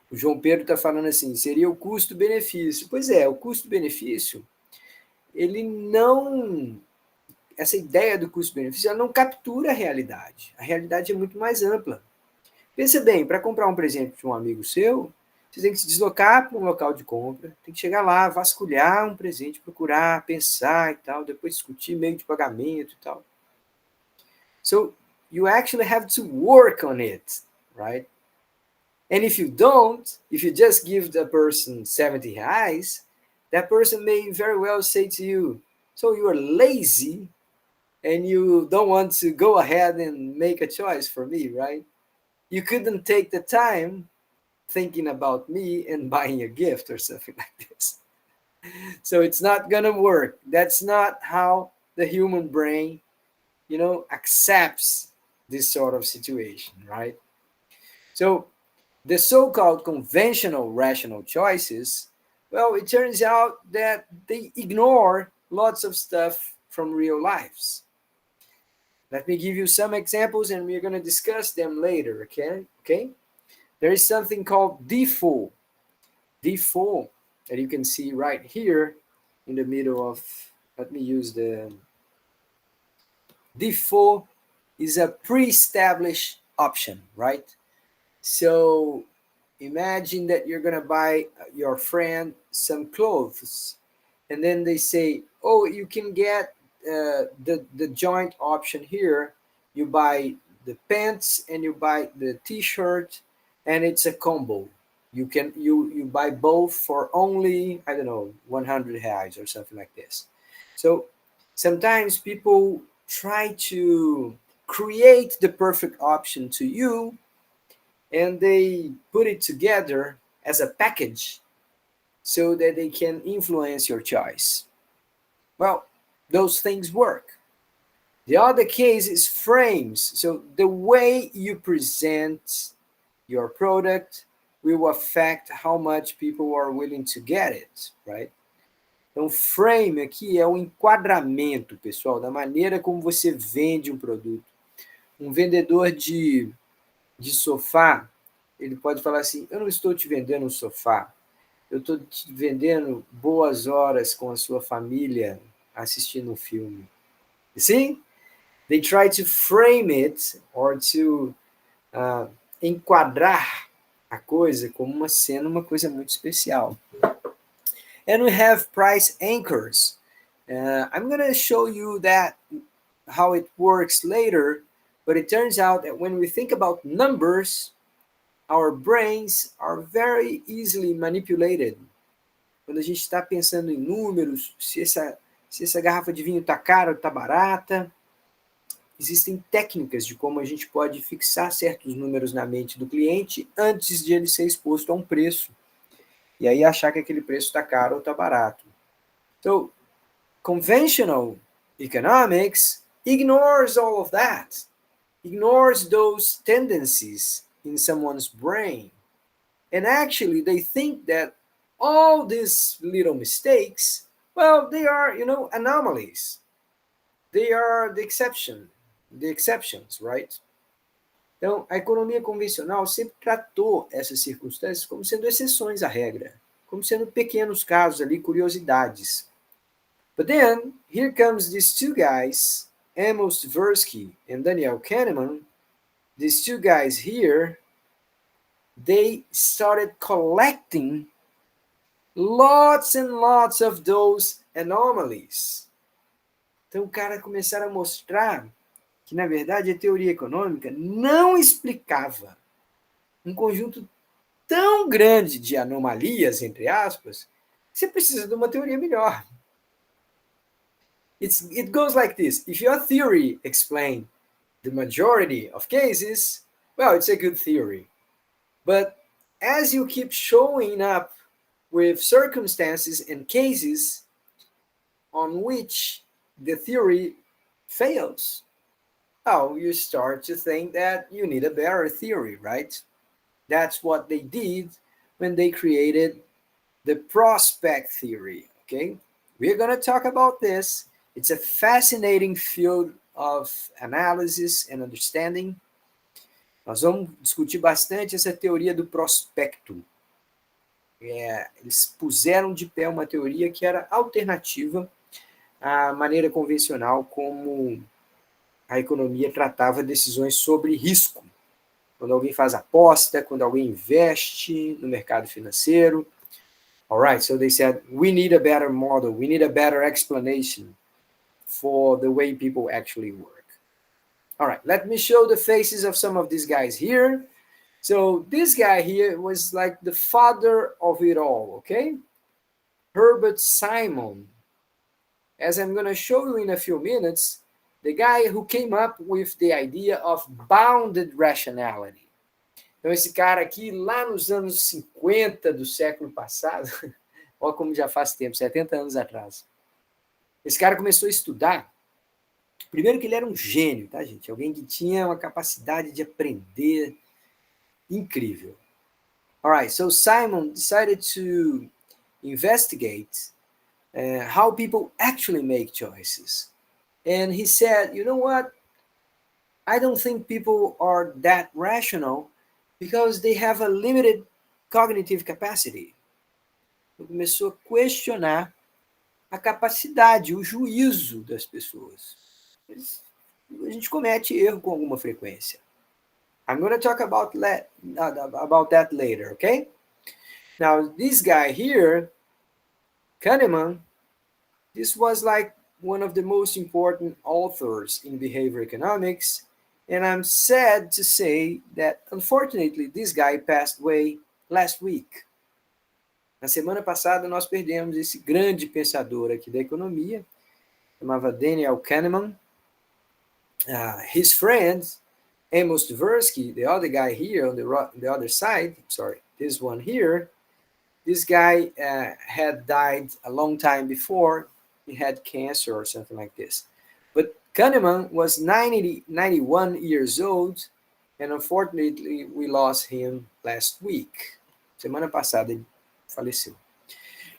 Speaker 1: O João Pedro está falando assim, seria o custo-benefício. Pois é, o custo-benefício, ele não... Essa ideia do custo-benefício, ela não captura a realidade. A realidade é muito mais ampla. Pensa bem, para comprar um presente de um amigo seu, você tem que se deslocar para um local de compra, tem que chegar lá, vasculhar um presente, procurar, pensar e tal, depois discutir meio de pagamento e tal. So, you actually have to work on it, right? And if you don't, if you just give the person 70 reais, that person may very well say to you, so you are lazy and you don't want to go ahead and make a choice for me, right? You couldn't take the time thinking about me and buying a gift or something like this. So it's not gonna work. That's not how the human brain, accepts this sort of situation, right? So the so-called conventional rational choices, well, it turns out that they ignore lots of stuff from real lives. Let me give you some examples and we're going to discuss them later, okay? There is something called default. Default that you can see right here in the middle of, let me use the default is a pre-established option, right? So imagine that you're gonna buy your friend some clothes, and then they say, "Oh, you can get the joint option here. You buy the pants and you buy the T-shirt, and it's a combo. You buy both for only, I don't know, 100 reais or something like this." So sometimes people try to create the perfect option to you, and they put it together as a package so that they can influence your choice. Well, those things work. The other case is frames. So the way you present your product will affect how much people are willing to get it, right? Então, frame aqui é o enquadramento, pessoal, da maneira como você vende um produto. Um vendedor de sofá, ele pode falar assim: eu não estou te vendendo um sofá, eu estou te vendendo boas horas com a sua família assistindo um filme. You see? They try to frame it or to enquadrar a coisa como uma cena, uma coisa muito especial. And we have price anchors. I'm going to show you that how it works later, but it turns out that when we think about numbers, our brains are very easily manipulated. Quando a gente está pensando em números, se essa garrafa de vinho está cara ou está barata, existem técnicas de como a gente pode fixar certos números na mente do cliente antes de ele ser exposto a um preço. E aí achar que aquele preço está caro ou está barato. So, conventional economics ignores all of that, ignores those tendencies in someone's brain. And actually, they think that all these little mistakes, well, they are, anomalies. They are the exceptions, right? Então, a economia convencional sempre tratou essas circunstâncias como sendo exceções à regra, como sendo pequenos casos ali, curiosidades. But then, here comes these two guys, Amos Tversky and Daniel Kahneman. These two guys here, they started collecting lots and lots of those anomalies. Então, o cara começaram a mostrar que, na verdade, a teoria econômica não explicava um conjunto tão grande de anomalias, entre aspas, que você precisa de uma teoria melhor. It goes like this. If your theory explains the majority of cases, well, it's a good theory. But as you keep showing up with circumstances and cases on which the theory fails, oh, you start to think that you need a better theory, right? That's what they did when they created the prospect theory, okay? We're going to talk about this. It's a fascinating field of analysis and understanding. Nós vamos discutir bastante essa teoria do prospecto. Eles puseram de pé uma teoria que era alternativa à maneira convencional como a economia tratava decisões sobre risco. Quando alguém faz aposta, quando alguém investe no mercado financeiro. All right, so they said, we need a better model, we need a better explanation for the way people actually work. All right, let me show the faces of some of these guys here. So this guy here was like the father of it all, okay? Herbert Simon. As I'm going to show you in a few minutes, The guy who came up with the idea of bounded rationality. Então, esse cara aqui, lá nos anos 50 do século passado, olha como já faz tempo, 70 anos atrás, esse cara começou a estudar. Primeiro que ele era um gênio, tá, gente? Alguém que tinha uma capacidade de aprender incrível. All right, so Simon decided to investigate how people actually make choices. And he said, you know what? I don't think people are that rational because they have a limited cognitive capacity. Ele começou a questionar a capacidade, o juízo das pessoas. A gente comete erro com alguma frequência. I'm going to talk about that later, okay? Now, this guy here, Kahneman, this was like one of the most important authors in behavior economics, and I'm sad to say that, unfortunately, this guy passed away last week. Na semana passada, nós perdemos esse grande pensador aqui da economia, chamava Daniel Kahneman. His friend, Amos Tversky, the other guy here on the other side, sorry, this one here, this guy had died a long time before. He had cancer or something like this. But Kahneman was 91 years old, and unfortunately, we lost him last week. Semana passada ele faleceu.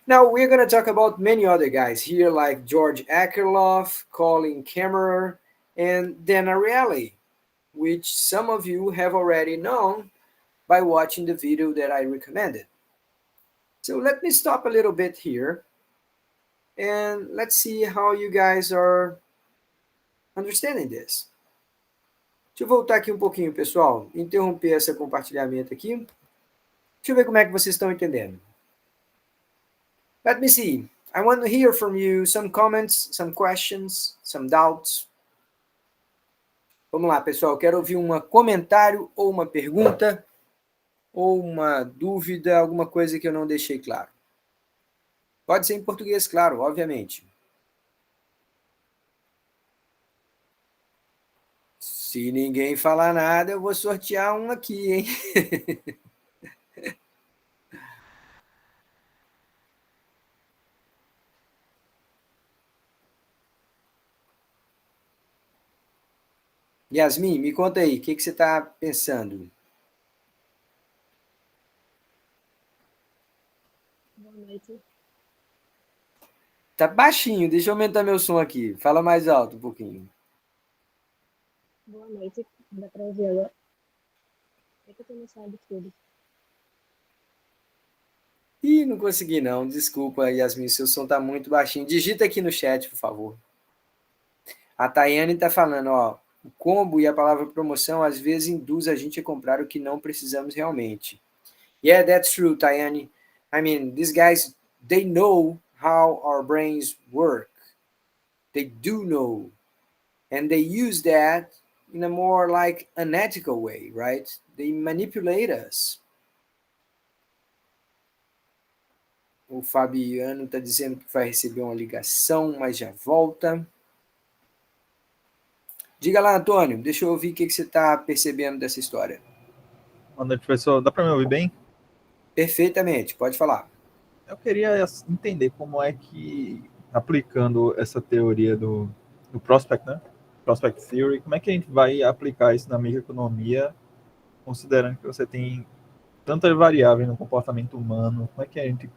Speaker 1: Now, we're going to talk about many other guys here, like George Akerlof, Colin Cameron, and Dan Ariely, which some of you have already known by watching the video that I recommended. So let me stop a little bit here, and let's see how you guys are understanding this. Deixa eu voltar aqui um pouquinho, pessoal. Interromper esse compartilhamento aqui. Deixa eu ver como é que vocês estão entendendo. Let me see. I want to hear from you some comments, some questions, some doubts. Vamos lá, pessoal. Quero ouvir um comentário ou uma pergunta ou uma dúvida, alguma coisa que eu não deixei claro. Pode ser em português, claro, obviamente. Se ninguém falar nada, eu vou sortear um aqui, hein? Yasmin, me conta aí, o que você está pensando?
Speaker 2: Boa noite.
Speaker 1: Tá baixinho, deixa eu aumentar meu som aqui. Fala mais alto um pouquinho.
Speaker 2: Boa noite. Dá para ouvir agora? É que eu tô no sala de estudo.
Speaker 1: Ih, não consegui não. Desculpa, Yasmin, seu som tá muito baixinho. Digita aqui no chat, por favor. A Tayane tá falando, ó, o combo e a palavra promoção às vezes induz a gente a comprar o que não precisamos realmente. Yeah, that's true, Tayane. I mean, these guys, they know how our brains work. They do know. And they use that in a more like unethical way, right? They manipulate us. O Fabiano está dizendo que vai receber uma ligação, mas já volta. Diga lá, Antônio, deixa eu ouvir o que você está percebendo dessa história.
Speaker 4: Boa noite, professor. Dá para me ouvir bem?
Speaker 1: Perfeitamente, pode falar.
Speaker 4: Eu queria entender como é que, aplicando essa teoria do Prospect, né? Prospect Theory, como é que a gente vai aplicar isso na microeconomia, considerando que você tem tantas variáveis no comportamento humano, como é que a gente...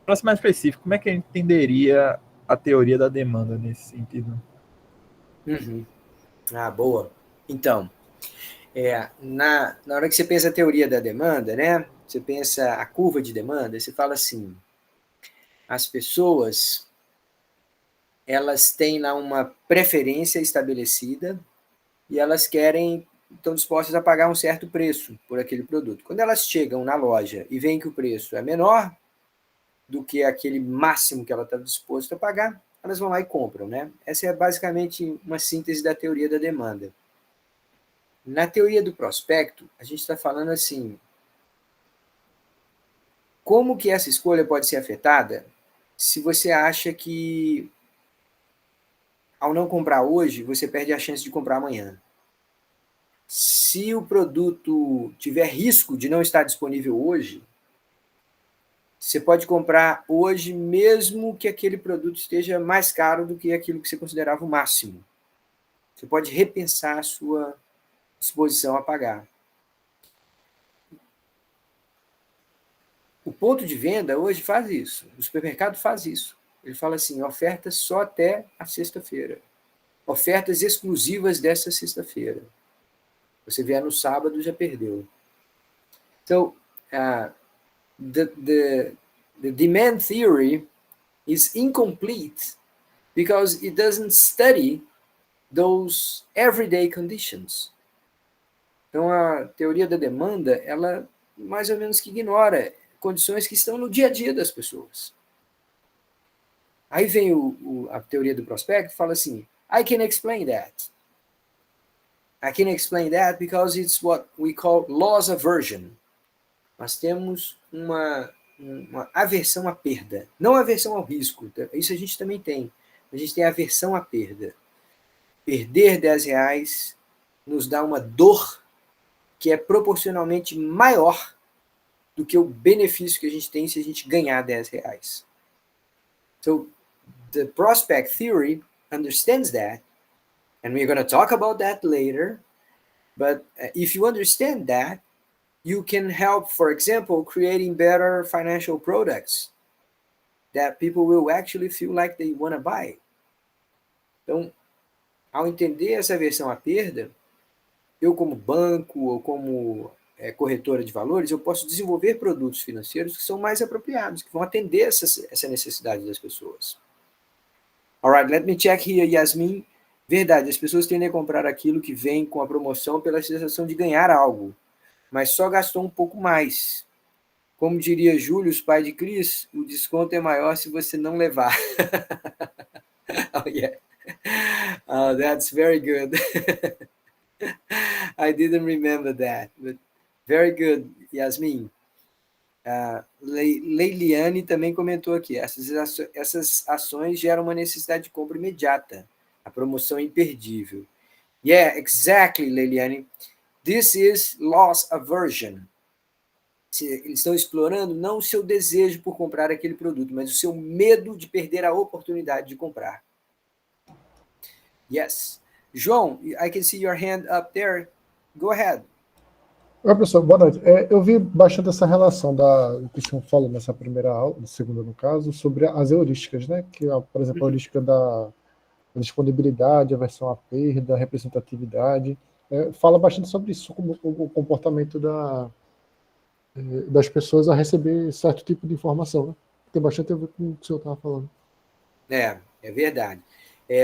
Speaker 4: Para ser mais específico, como é que a gente entenderia a teoria da demanda nesse sentido?
Speaker 1: Uhum. Ah, boa. Então, na hora que você pensa a teoria da demanda, né? Você pensa a curva de demanda, você fala assim, as pessoas, elas têm lá uma preferência estabelecida e elas estão dispostas a pagar um certo preço por aquele produto. Quando elas chegam na loja e veem que o preço é menor do que aquele máximo que ela está disposta a pagar, elas vão lá e compram, né? Essa é basicamente uma síntese da teoria da demanda. Na teoria do prospecto, a gente está falando assim, como que essa escolha pode ser afetada se você acha que ao não comprar hoje, você perde a chance de comprar amanhã. Se o produto tiver risco de não estar disponível hoje, você pode comprar hoje, mesmo que aquele produto esteja mais caro do que aquilo que você considerava o máximo. Você pode repensar a sua disposição a pagar. O ponto de venda hoje faz isso. O supermercado faz isso. Ele fala assim, ofertas só até a sexta-feira. Ofertas exclusivas dessa sexta-feira. Você vier no sábado, já perdeu. So, the demand theory is incomplete because it doesn't study those everyday conditions. Então, a teoria da demanda, ela mais ou menos que ignora condições que estão no dia a dia das pessoas. Aí vem a teoria do prospecto e fala assim, I can explain that. I can explain that because it's what we call loss aversion. Nós temos uma aversão à perda, não aversão ao risco. Isso a gente também tem. A gente tem aversão à perda. Perder R$ 10 nos dá uma dor que é proporcionalmente maior do que o benefício que a gente tem se a gente ganhar R$ 10. So, the prospect theory understands that, and we're going to talk about that later, but if you understand that, you can help, for example, creating better financial products that people will actually feel like they want to buy. Então, ao entender essa aversão à perda, eu como banco ou como corretora de valores, eu posso desenvolver produtos financeiros que são mais apropriados, que vão atender essa necessidade das pessoas. Alright, let me check here, Yasmin. Verdade, as pessoas tendem a comprar aquilo que vem com a promoção pela sensação de ganhar algo, mas só gastou um pouco mais. Como diria Júlio, pai de Cris, o desconto é maior se você não levar. Oh, yeah. Oh, that's very good. I didn't remember that, but very good, Yasmin. Leiliane também comentou aqui, essas ações geram uma necessidade de compra imediata. A promoção é imperdível. Yeah, exactly, Leiliane. This is loss aversion. Eles estão explorando não o seu desejo por comprar aquele produto, mas o seu medo de perder a oportunidade de comprar. Yes. João, I can see your hand up there. Go ahead.
Speaker 3: Oi, professor, boa noite. Eu vi bastante essa relação que o senhor falou nessa primeira aula, segunda no caso, sobre as heurísticas, né? Que, por exemplo, a heurística da disponibilidade, aversão à perda, representatividade. Fala bastante sobre isso, como o comportamento das pessoas a receber certo tipo de informação, né? Tem bastante a ver com o que o senhor estava falando.
Speaker 1: É verdade.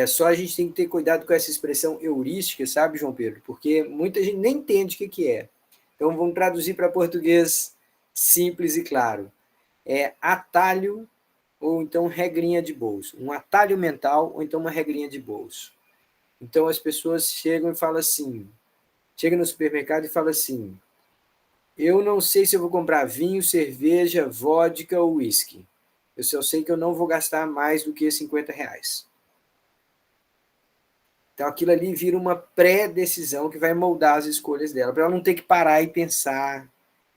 Speaker 1: Só a gente tem que ter cuidado com essa expressão heurística, sabe, João Pedro? Porque muita gente nem entende o que é. Então, vamos traduzir para português simples e claro. É atalho ou então regrinha de bolso. Um atalho mental ou então uma regrinha de bolso. Então, as pessoas chegam e falam assim, chegam no supermercado e falam assim, eu não sei se eu vou comprar vinho, cerveja, vodka ou uísque. Eu só sei que eu não vou gastar mais do que R$ 50. Então, aquilo ali vira uma pré-decisão que vai moldar as escolhas dela, para ela não ter que parar e pensar,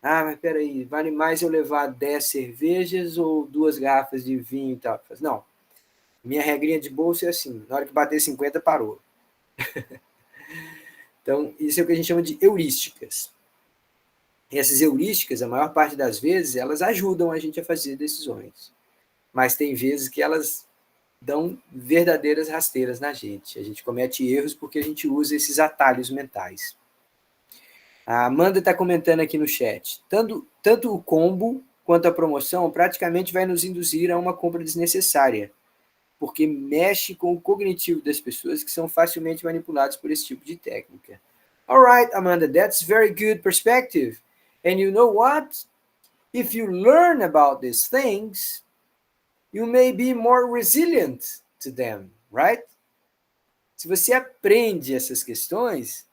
Speaker 1: mas peraí, vale mais eu levar 10 cervejas ou 2 garrafas de vinho e tal? Não, minha regrinha de bolso é assim, na hora que bater 50, parou. Então, isso é o que a gente chama de heurísticas. E essas heurísticas, a maior parte das vezes, elas ajudam a gente a fazer decisões. Mas tem vezes que elas dão verdadeiras rasteiras na gente. A gente comete erros porque a gente usa esses atalhos mentais. A Amanda está comentando aqui no chat. Tanto o combo quanto a promoção praticamente vai nos induzir a uma compra desnecessária, porque mexe com o cognitivo das pessoas que são facilmente manipulados por esse tipo de técnica. All right, Amanda, that's very good perspective. And you know what? If you learn about these things, you may be more resilient to them, right? Se você aprende essas questões,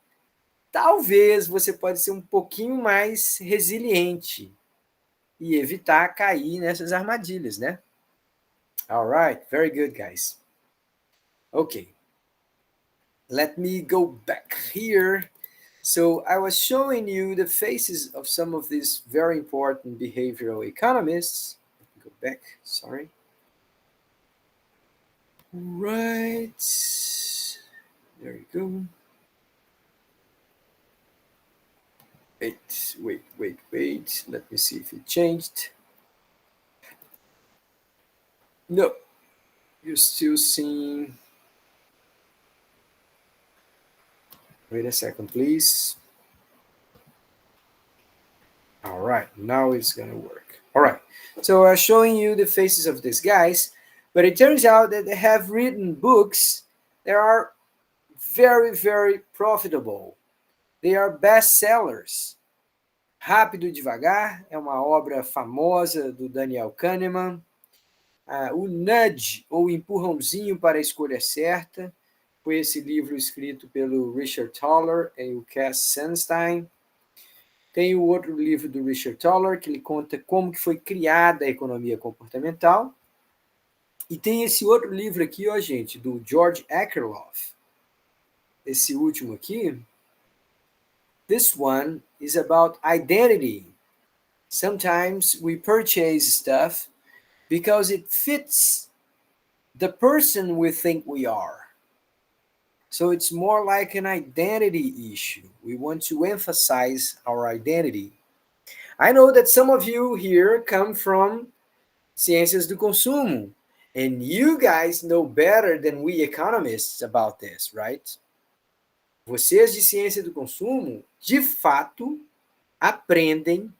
Speaker 1: talvez você pode ser um pouquinho mais resiliente e evitar cair nessas armadilhas, né? All right, very good, guys. Ok. let me go back here. So I was showing you the faces of some of these very important behavioral economists. Let me go back, sorry. Right. There you go. Wait. Let me see if it changed. No, you're still seeing. Wait a second, please. All right, now it's gonna work. All right, so I was showing you the faces of these guys, but it turns out that they have written books that are very, very profitable. They are bestsellers. Rápido e Devagar é uma obra famosa do Daniel Kahneman. O Nudge, ou Empurrãozinho para a Escolha Certa, foi esse livro escrito pelo Richard Thaler e o Cass Sunstein. Tem o outro livro do Richard Thaler, que ele conta como que foi criada a economia comportamental. E tem esse outro livro aqui, ó, gente, do George Akerlof. Esse último aqui. This one is about identity. Sometimes we purchase stuff because it fits the person we think we are. So it's more like an identity issue. We want to emphasize our identity. I know that some of you here come from Ciências do Consumo, and you guys know better than we economists about this, right? Vocês de Ciência do Consumo, de fato, aprendem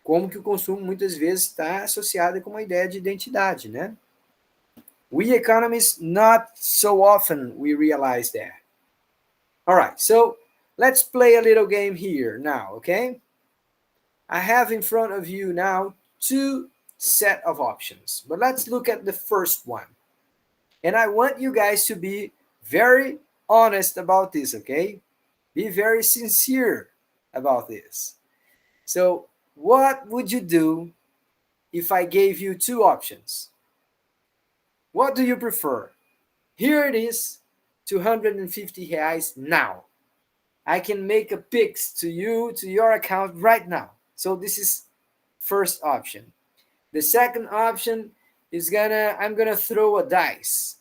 Speaker 1: como que o consumo muitas vezes está associado com uma ideia de identidade, né? We economists, not so often we realize that. All right, so let's play a little game here now, okay? I have in front of you now two set of options, but let's look at the first one. And I want you guys to be very honest about this, okay? Be very sincere about this. So, what would you do if I gave you two options? What do you prefer? Here it is, 250 reais now. I can make a Pix to you, to your account right now. So this is first option. The second option is I'm gonna throw a dice.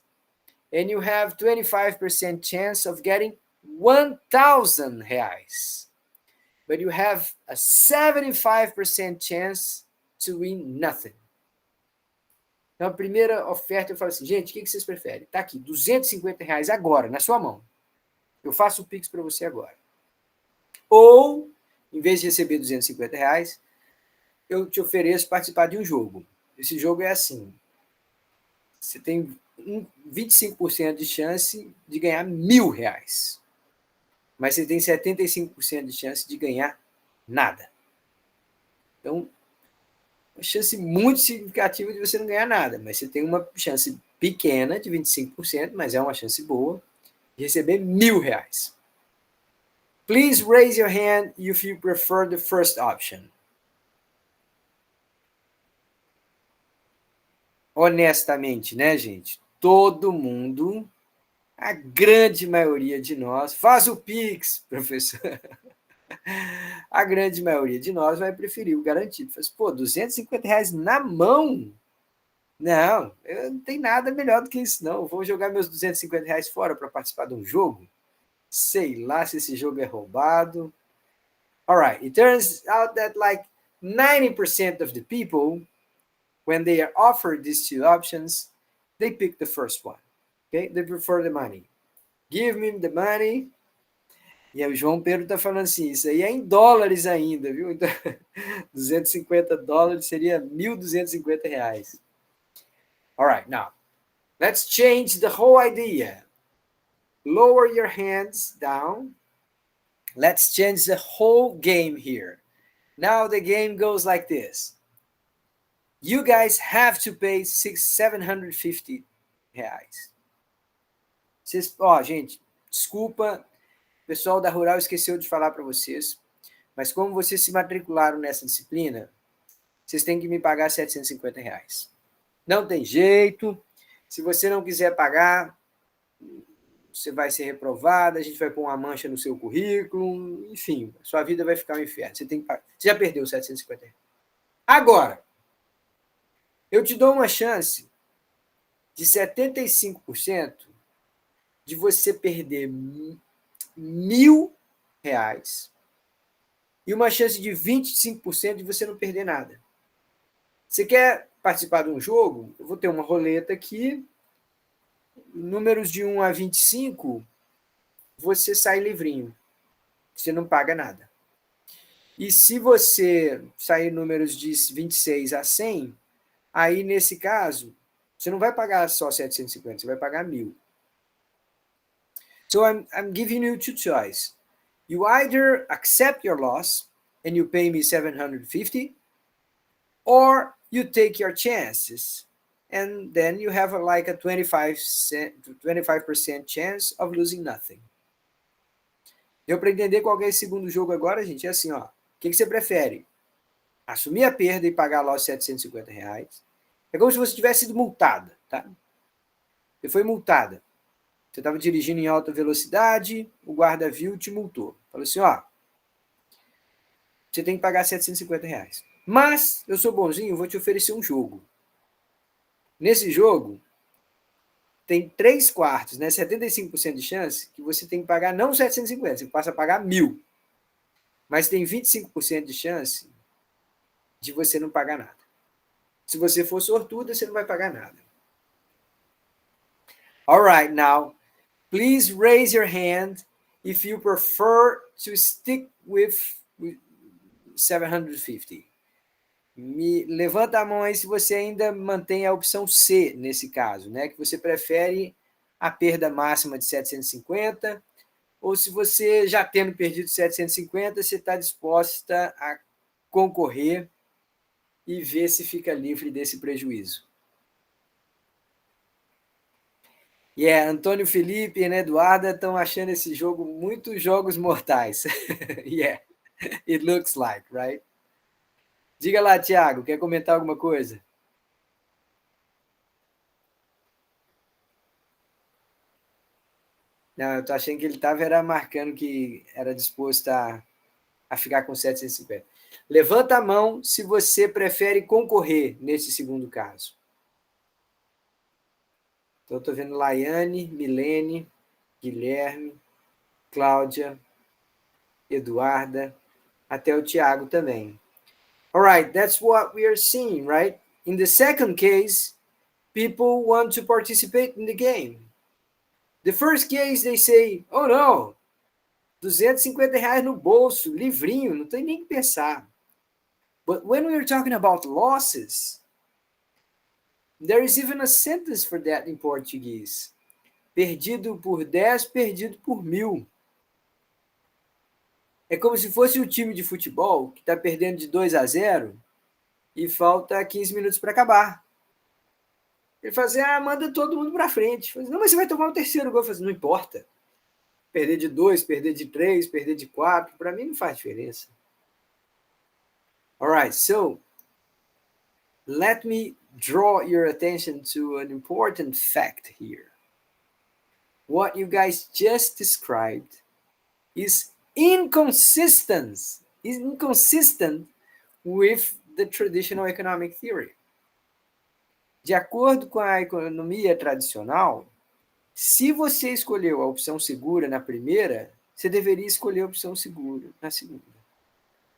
Speaker 1: And you have 25% chance of getting 1,000 reais. But you have a 75% chance to win nothing. Então, a primeira oferta, eu falo assim, gente, o que vocês preferem? Tá aqui, 250 reais agora, na sua mão. Eu faço o Pix para você agora. Ou, em vez de receber 250 reais, eu te ofereço participar de um jogo. Esse jogo é assim, você tem 25% de chance de ganhar 1.000 reais. Mas você tem 75% de chance de ganhar nada. Então, uma chance muito significativa de você não ganhar nada, mas você tem uma chance pequena de 25%, mas é uma chance boa, de receber 1.000 reais. Please raise your hand if you prefer the first option. Honestamente, né, gente? Todo mundo, a grande maioria de nós, faz o Pix, professor. A grande maioria de nós vai preferir o garantido. Faz, pô, 250 reais na mão? Não, eu não tenho nada melhor do que isso, não. Vou jogar meus 250 reais fora para participar de um jogo? Sei lá se esse jogo é roubado. All right, it turns out that like 90% of the people, when they are offered these two options, they pick the first one. Okay? They prefer the money. Give me the money. E aí o João Pedro está falando assim, isso aí é em dólares ainda, viu? Então, 250 dólares seria 1.250 reais. All right, now, let's change the whole idea. Lower your hands down. Let's change the whole game here. Now the game goes like this. You guys have to pay 750 reais. Vocês, gente, desculpa, o pessoal da Rural esqueceu de falar para vocês, mas como vocês se matricularam nessa disciplina, vocês têm que me pagar 750 reais. Não tem jeito. Se você não quiser pagar, você vai ser reprovado, a gente vai pôr uma mancha no seu currículo, enfim, sua vida vai ficar um inferno. Você já perdeu 750 reais. Agora, eu te dou uma chance de 75% de você perder R$ 1.000 e uma chance de 25% de você não perder nada. Você quer participar de um jogo? Eu vou ter uma roleta aqui, números de 1 a 25, você sai livrinho, você não paga nada. E se você sair números de 26 a 100, aí nesse caso, você não vai pagar só 750, você vai pagar 1.000. So I'm giving you two choices. You either accept your loss and you pay me 750, or you take your chances and then you have like a 25% chance of losing nothing. Deu para entender qual é esse segundo jogo agora, gente? É assim, ó. O que você prefere? Assumir a perda e pagar lá os 750 reais. É como se você tivesse sido multada, tá? Você foi multada. Você estava dirigindo em alta velocidade, o guarda viu e te multou. Falou assim, ó, você tem que pagar 750 reais. Mas, eu sou bonzinho, vou te oferecer um jogo. Nesse jogo, tem 3/4, né, 75% de chance que você tem que pagar não 750, você passa a pagar 1.000. Mas tem 25% de chance de você não pagar nada. Se você for sortuda, você não vai pagar nada. All right, now, please raise your hand if you prefer to stick with 750. Levanta a mão aí se você ainda mantém a opção C nesse caso, né? Que você prefere a perda máxima de 750, ou se você já tendo perdido 750, você está disposta a concorrer e ver se fica livre desse prejuízo. Antônio Felipe e Ana Eduarda estão achando esse jogo muitos jogos mortais. Yeah, it looks like, right? Diga lá, Thiago, quer comentar alguma coisa? Não, eu tô achando que ele estava marcando que era disposto a ficar com 750. Levanta a mão se você prefere concorrer nesse segundo caso. Então, estou vendo Laiane, Milene, Guilherme, Cláudia, Eduarda, até o Thiago também. All right, that's what we are seeing, right? In the second case, people want to participate in the game. The first case, they say, oh no, 250 reais no bolso, livrinho, não tem nem que pensar. But when we are talking about losses, there is even a sentence for that in Portuguese. Perdido por 10, perdido por 1.000. É como se fosse o time de futebol que está perdendo de 2-0 e falta 15 minutos para acabar. Ele fala assim, manda todo mundo para frente. Fala assim, não, mas você vai tomar o terceiro gol. Eu falo assim, não importa. Perder de 2, perder de 3, perder de 4, para mim não faz diferença. All right, so let me draw your attention to an important fact here. What you guys just described is inconsistent with the traditional economic theory. De acordo com a economia tradicional, se você escolheu a opção segura na primeira, você deveria escolher a opção segura na segunda.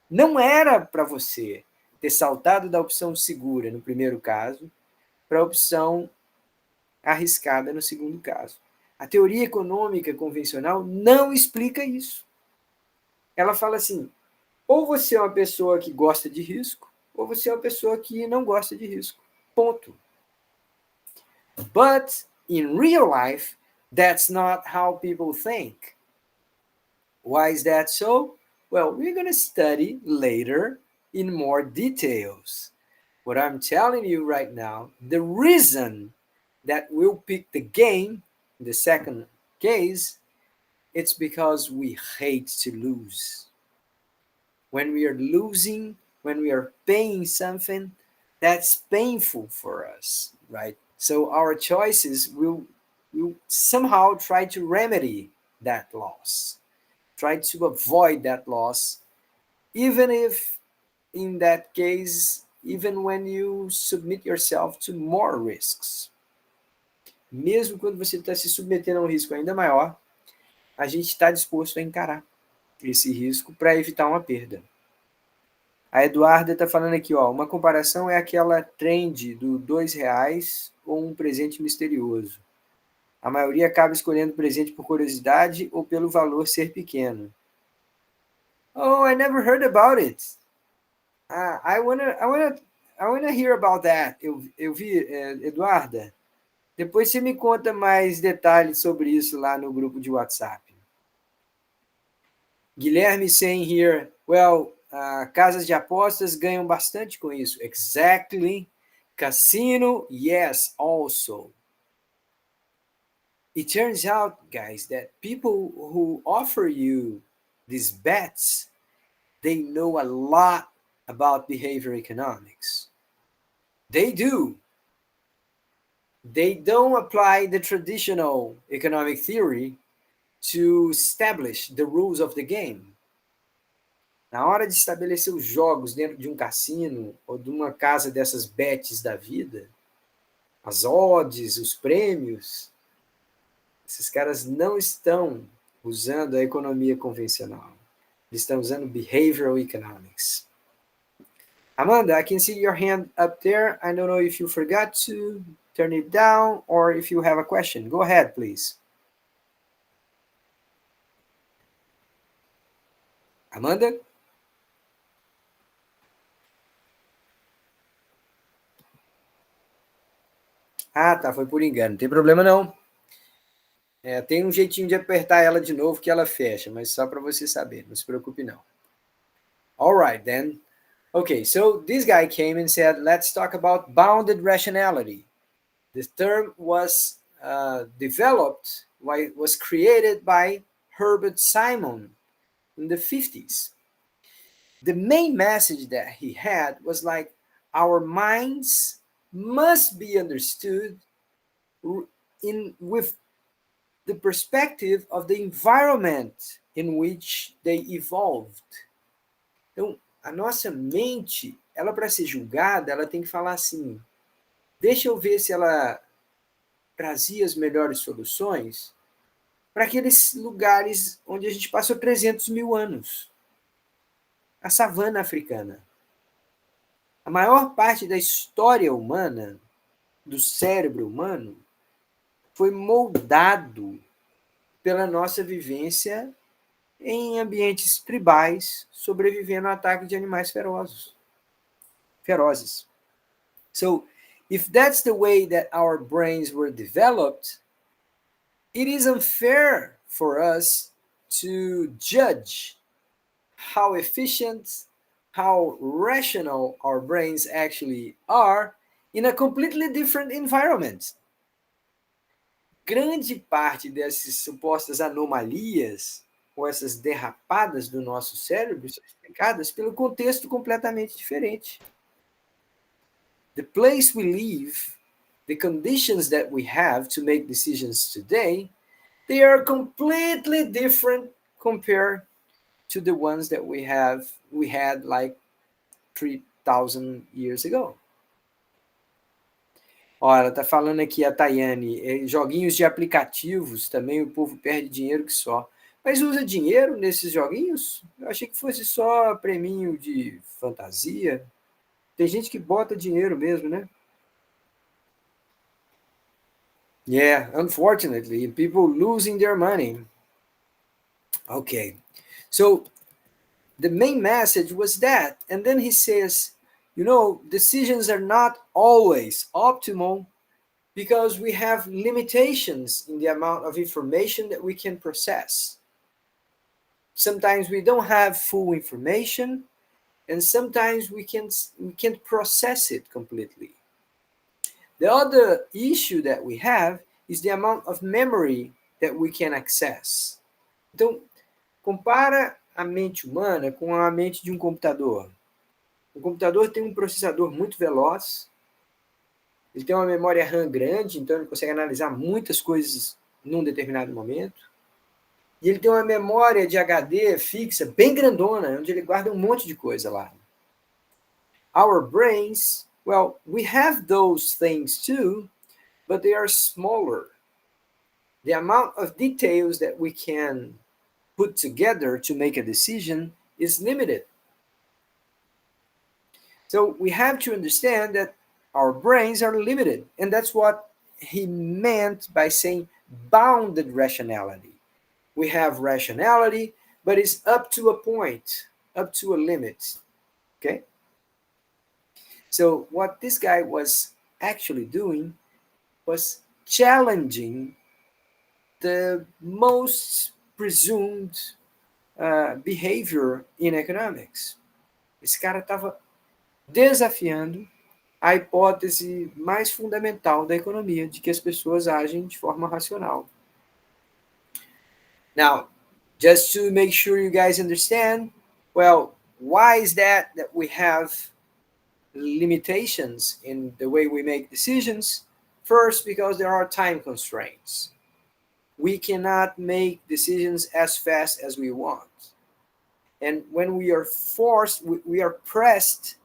Speaker 1: Não era para você ter saltado da opção segura no primeiro caso para a opção arriscada no segundo caso. A teoria econômica convencional não explica isso. Ela fala assim, ou você é uma pessoa que gosta de risco, ou você é uma pessoa que não gosta de risco. Ponto. But in real life, that's not how people think. Why is that so? Well, we're going to study later in more details. What I'm telling you right now, the reason that we'll pick the game in the second case, it's because we hate to lose. When we are losing, when we are paying something, that's painful for us, right? So our choices will you somehow try to remedy that loss, try to avoid that loss, even if in that case, even when you submit yourself to more risks. Mesmo quando você está se submetendo a um risco ainda maior, a gente está disposto a encarar esse risco para evitar uma perda. A Eduarda está falando aqui, ó, uma comparação é aquela trend do R$ 2 ou um presente misterioso. A maioria acaba escolhendo presente por curiosidade ou pelo valor ser pequeno. Oh, I never heard about it. I wanna hear about that. Eu vi, Eduarda. Depois você me conta mais detalhes sobre isso lá no grupo de WhatsApp. Guilherme saying here, well, casas de apostas ganham bastante com isso. Exactly. Casino, yes, also. It turns out, guys, that people who offer you these bets, they know a lot about behavior economics. They do. They don't apply the traditional economic theory to establish the rules of the game. Na hora de estabelecer os jogos dentro de um cassino ou de uma casa dessas bets da vida, as odds, os prêmios, esses caras não estão usando a economia convencional. Eles estão usando behavioral economics. Amanda, I can see your hand up there. I don't know if you forgot to turn it down or if you have a question. Go ahead, please. Amanda? Ah, tá, foi por engano. Não tem problema não. Tem um jeitinho de apertar ela de novo que ela fecha, mas só para você saber, não se preocupe não. All right, then. Okay, so this guy came and said, let's talk about bounded rationality. This term was developed, was created by Herbert Simon in the 50s. The main message that he had was like, our minds must be understood with the perspective of the environment in which they evolved. Então, a nossa mente, ela para ser julgada, ela tem que falar assim, deixa eu ver se ela trazia as melhores soluções para aqueles lugares onde a gente passou 300 mil anos. A savana africana. A maior parte da história humana, do cérebro humano, foi moldado pela nossa vivência em ambientes tribais, sobrevivendo ao ataque de animais ferozes. So, if that's the way that our brains were developed, it is unfair for us to judge how efficient, how rational our brains actually are in a completely different environment. Grande parte dessas supostas anomalias ou essas derrapadas do nosso cérebro são explicadas pelo contexto completamente diferente. The place we live, the conditions that we have to make decisions today, they are completely different compared to the ones that we had like 3,000 years ago. Ó, ela tá falando aqui, a Tayane, joguinhos de aplicativos, também o povo perde dinheiro que só. Mas usa dinheiro nesses joguinhos? Eu achei que fosse só preminho de fantasia. Tem gente que bota dinheiro mesmo, né? Yeah, unfortunately, people losing their money. Okay, so the main message was that. And then he says, decisions are not always optimal because we have limitations in the amount of information that we can process. Sometimes we don't have full information, and sometimes we can't process it completely. The other issue that we have is the amount of memory that we can access. Então, compara a mente humana com a mente de um computador. O computador tem um processador muito veloz, Ele tem uma memória RAM grande, então ele consegue analisar muitas coisas num determinado momento. E ele tem uma memória de HD fixa bem grandona, onde ele guarda um monte de coisa lá. Our brains, well, we have those things too, but they are smaller. The amount of details that we can put together to make a decision is limited. So we have to understand that our brains are limited, and that's what he meant by saying bounded rationality. We have rationality, but it's up to a point, up to a limit. Okay? So what this guy was actually doing was challenging the most presumed behavior in economics. Esse cara estava desafiando a hipótese mais fundamental da economia, de que as pessoas agem de forma racional. Now, just to make sure you guys understand, well, why is that we have limitations in the way we make decisions? First, because there are time constraints. We cannot make decisions as fast as we want. And when we are forced, we are pressed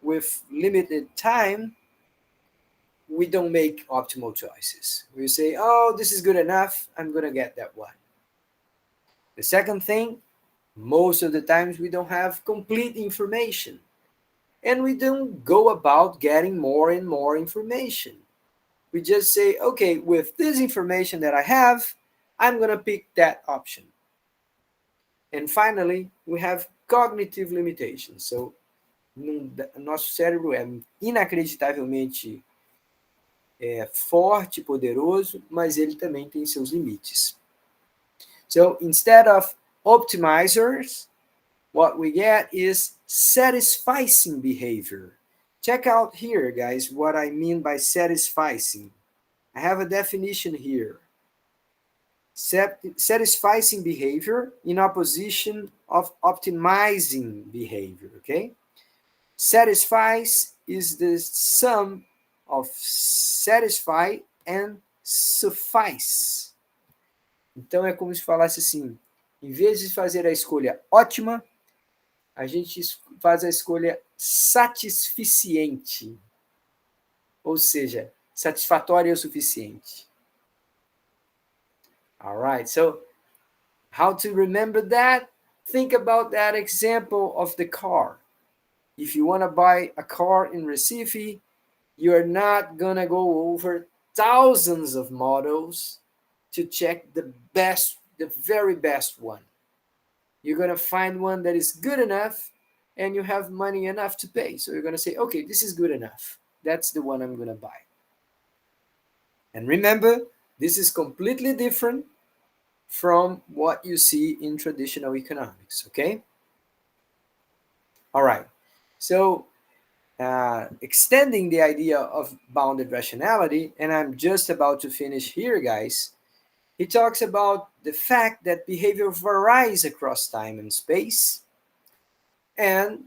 Speaker 1: with limited time, we don't make optimal choices. We say, oh, this is good enough, I'm going to get that one. The second thing, most of the times we don't have complete information. And we don't go about getting more and more information. We just say, okay, with this information that I have, I'm going to pick that option. And finally, we have cognitive limitations. So, nosso cérebro é inacreditavelmente forte, poderoso, mas ele também tem seus limites. So, instead of optimizers, what we get is satisficing behavior. Check out here, guys, what I mean by satisficing. I have a definition here. Satisficing behavior in opposition of optimizing behavior, okay? Satisfies is the sum of satisfy and suffice. Então é como se falasse assim, em vez de fazer a escolha ótima, a gente faz a escolha satisficiente. Ou seja, satisfatória o suficiente. All right, so how to remember that? Think about that example of the car. If you want to buy a car in Recife, you're not going to go over thousands of models to check the best, the very best one. You're going to find one that is good enough and you have money enough to pay. So you're going to say, okay, this is good enough. That's the one I'm going to buy. And remember, this is completely different from what you see in traditional economics, okay? All right. So extending the idea of bounded rationality, and I'm just about to finish here, guys, he talks about the fact that behavior varies across time and space, and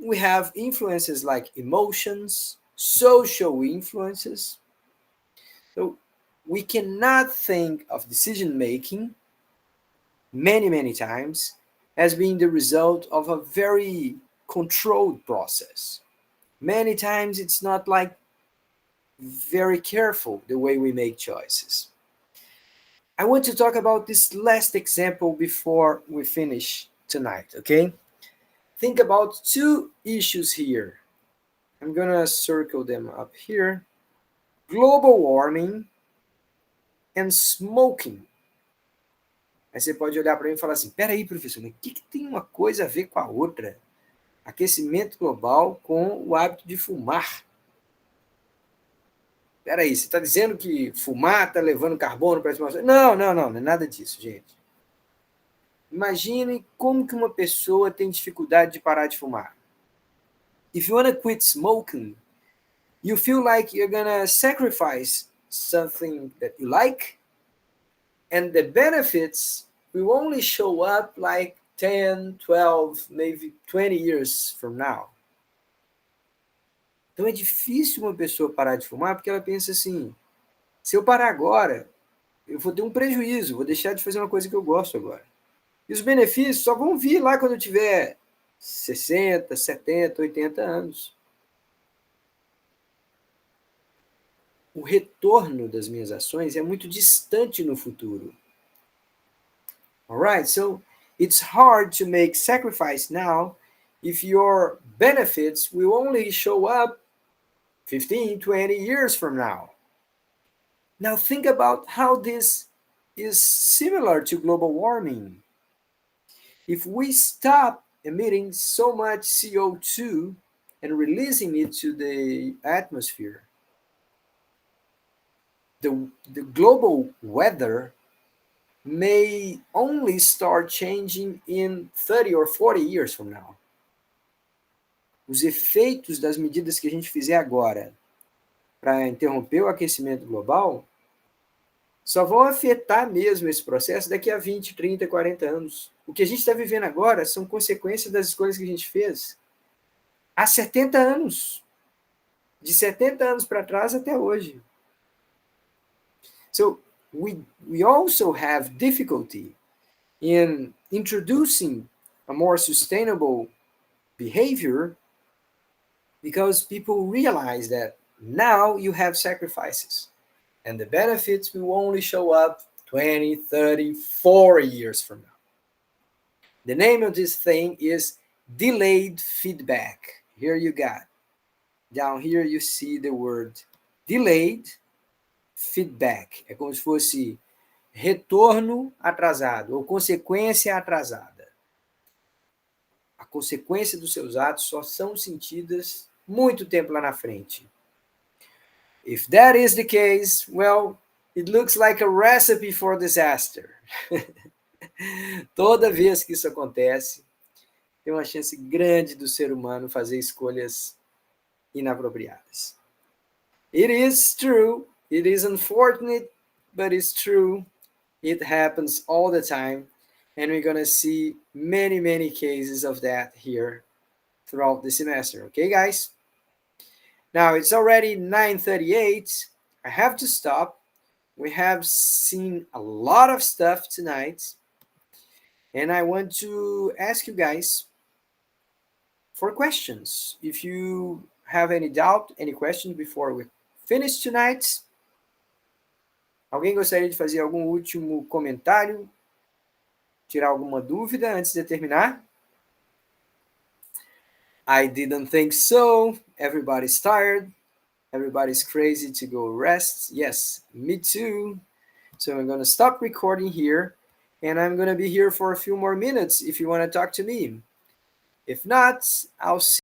Speaker 1: we have influences like emotions, social influences. So we cannot think of decision making many times as being the result of a very controlled process. Many times it's not like very careful the way we make choices. I want to talk about this last example before we finish tonight, okay? Think about two issues here. I'm gonna circle them up here. Global warming and smoking. Aí você pode olhar para mim e falar assim, peraí, professor, mas o que tem uma coisa a ver com a outra? Aquecimento global com o hábito de fumar. Peraí, você está dizendo que fumar está levando carbono para a atmosfera? Não é nada disso, gente. Imagine como que uma pessoa tem dificuldade de parar de fumar. If you want to quit smoking, you feel like you're gonna sacrifice something that you like, and the benefits will only show up like 10, 12, maybe 20 years from now. Então é difícil uma pessoa parar de fumar porque ela pensa assim: se eu parar agora, eu vou ter um prejuízo, vou deixar de fazer uma coisa que eu gosto agora. E os benefícios só vão vir lá quando eu tiver 60, 70, 80 anos. O retorno das minhas ações é muito distante no futuro. Alright, so it's hard to make sacrifice now if your benefits will only show up 15, 20 years from now. Now think about how this is similar to global warming. If we stop emitting so much CO2 and releasing it to the atmosphere, the global weather may only start changing in 30 or 40 years from now. Os efeitos das medidas que a gente fizer agora para interromper o aquecimento global só vão afetar mesmo esse processo daqui a 20, 30, 40 anos. O que a gente está vivendo agora são consequências das escolhas que a gente fez há 70 anos. De 70 anos para trás até hoje. So, we also have difficulty in introducing a more sustainable behavior because people realize that now you have sacrifices and the benefits will only show up 20, 30, 40 years from now. The name of this thing is delayed feedback. Here you got. Down here you see the word delayed feedback. É como se fosse retorno atrasado ou consequência atrasada. A consequência dos seus atos só são sentidas muito tempo lá na frente. If that is the case, well, it looks like a recipe for disaster. Toda vez que isso acontece, tem uma chance grande do ser humano fazer escolhas inapropriadas. It is true, it is unfortunate, but it's true. It happens all the time, and we're going to see many, many cases of that here throughout the semester. Okay, guys? Now, it's already 9:38. I have to stop. We have seen a lot of stuff tonight, and I want to ask you guys for questions. If you have any doubt, any questions before we finish tonight. Alguém gostaria de fazer algum último comentário? Tirar alguma dúvida antes de terminar? I didn't think so. Everybody's tired. Everybody's crazy to go rest. Yes, me too. So I'm going to stop recording here. And I'm going to be here for a few more minutes if you want to talk to me. If not, I'll see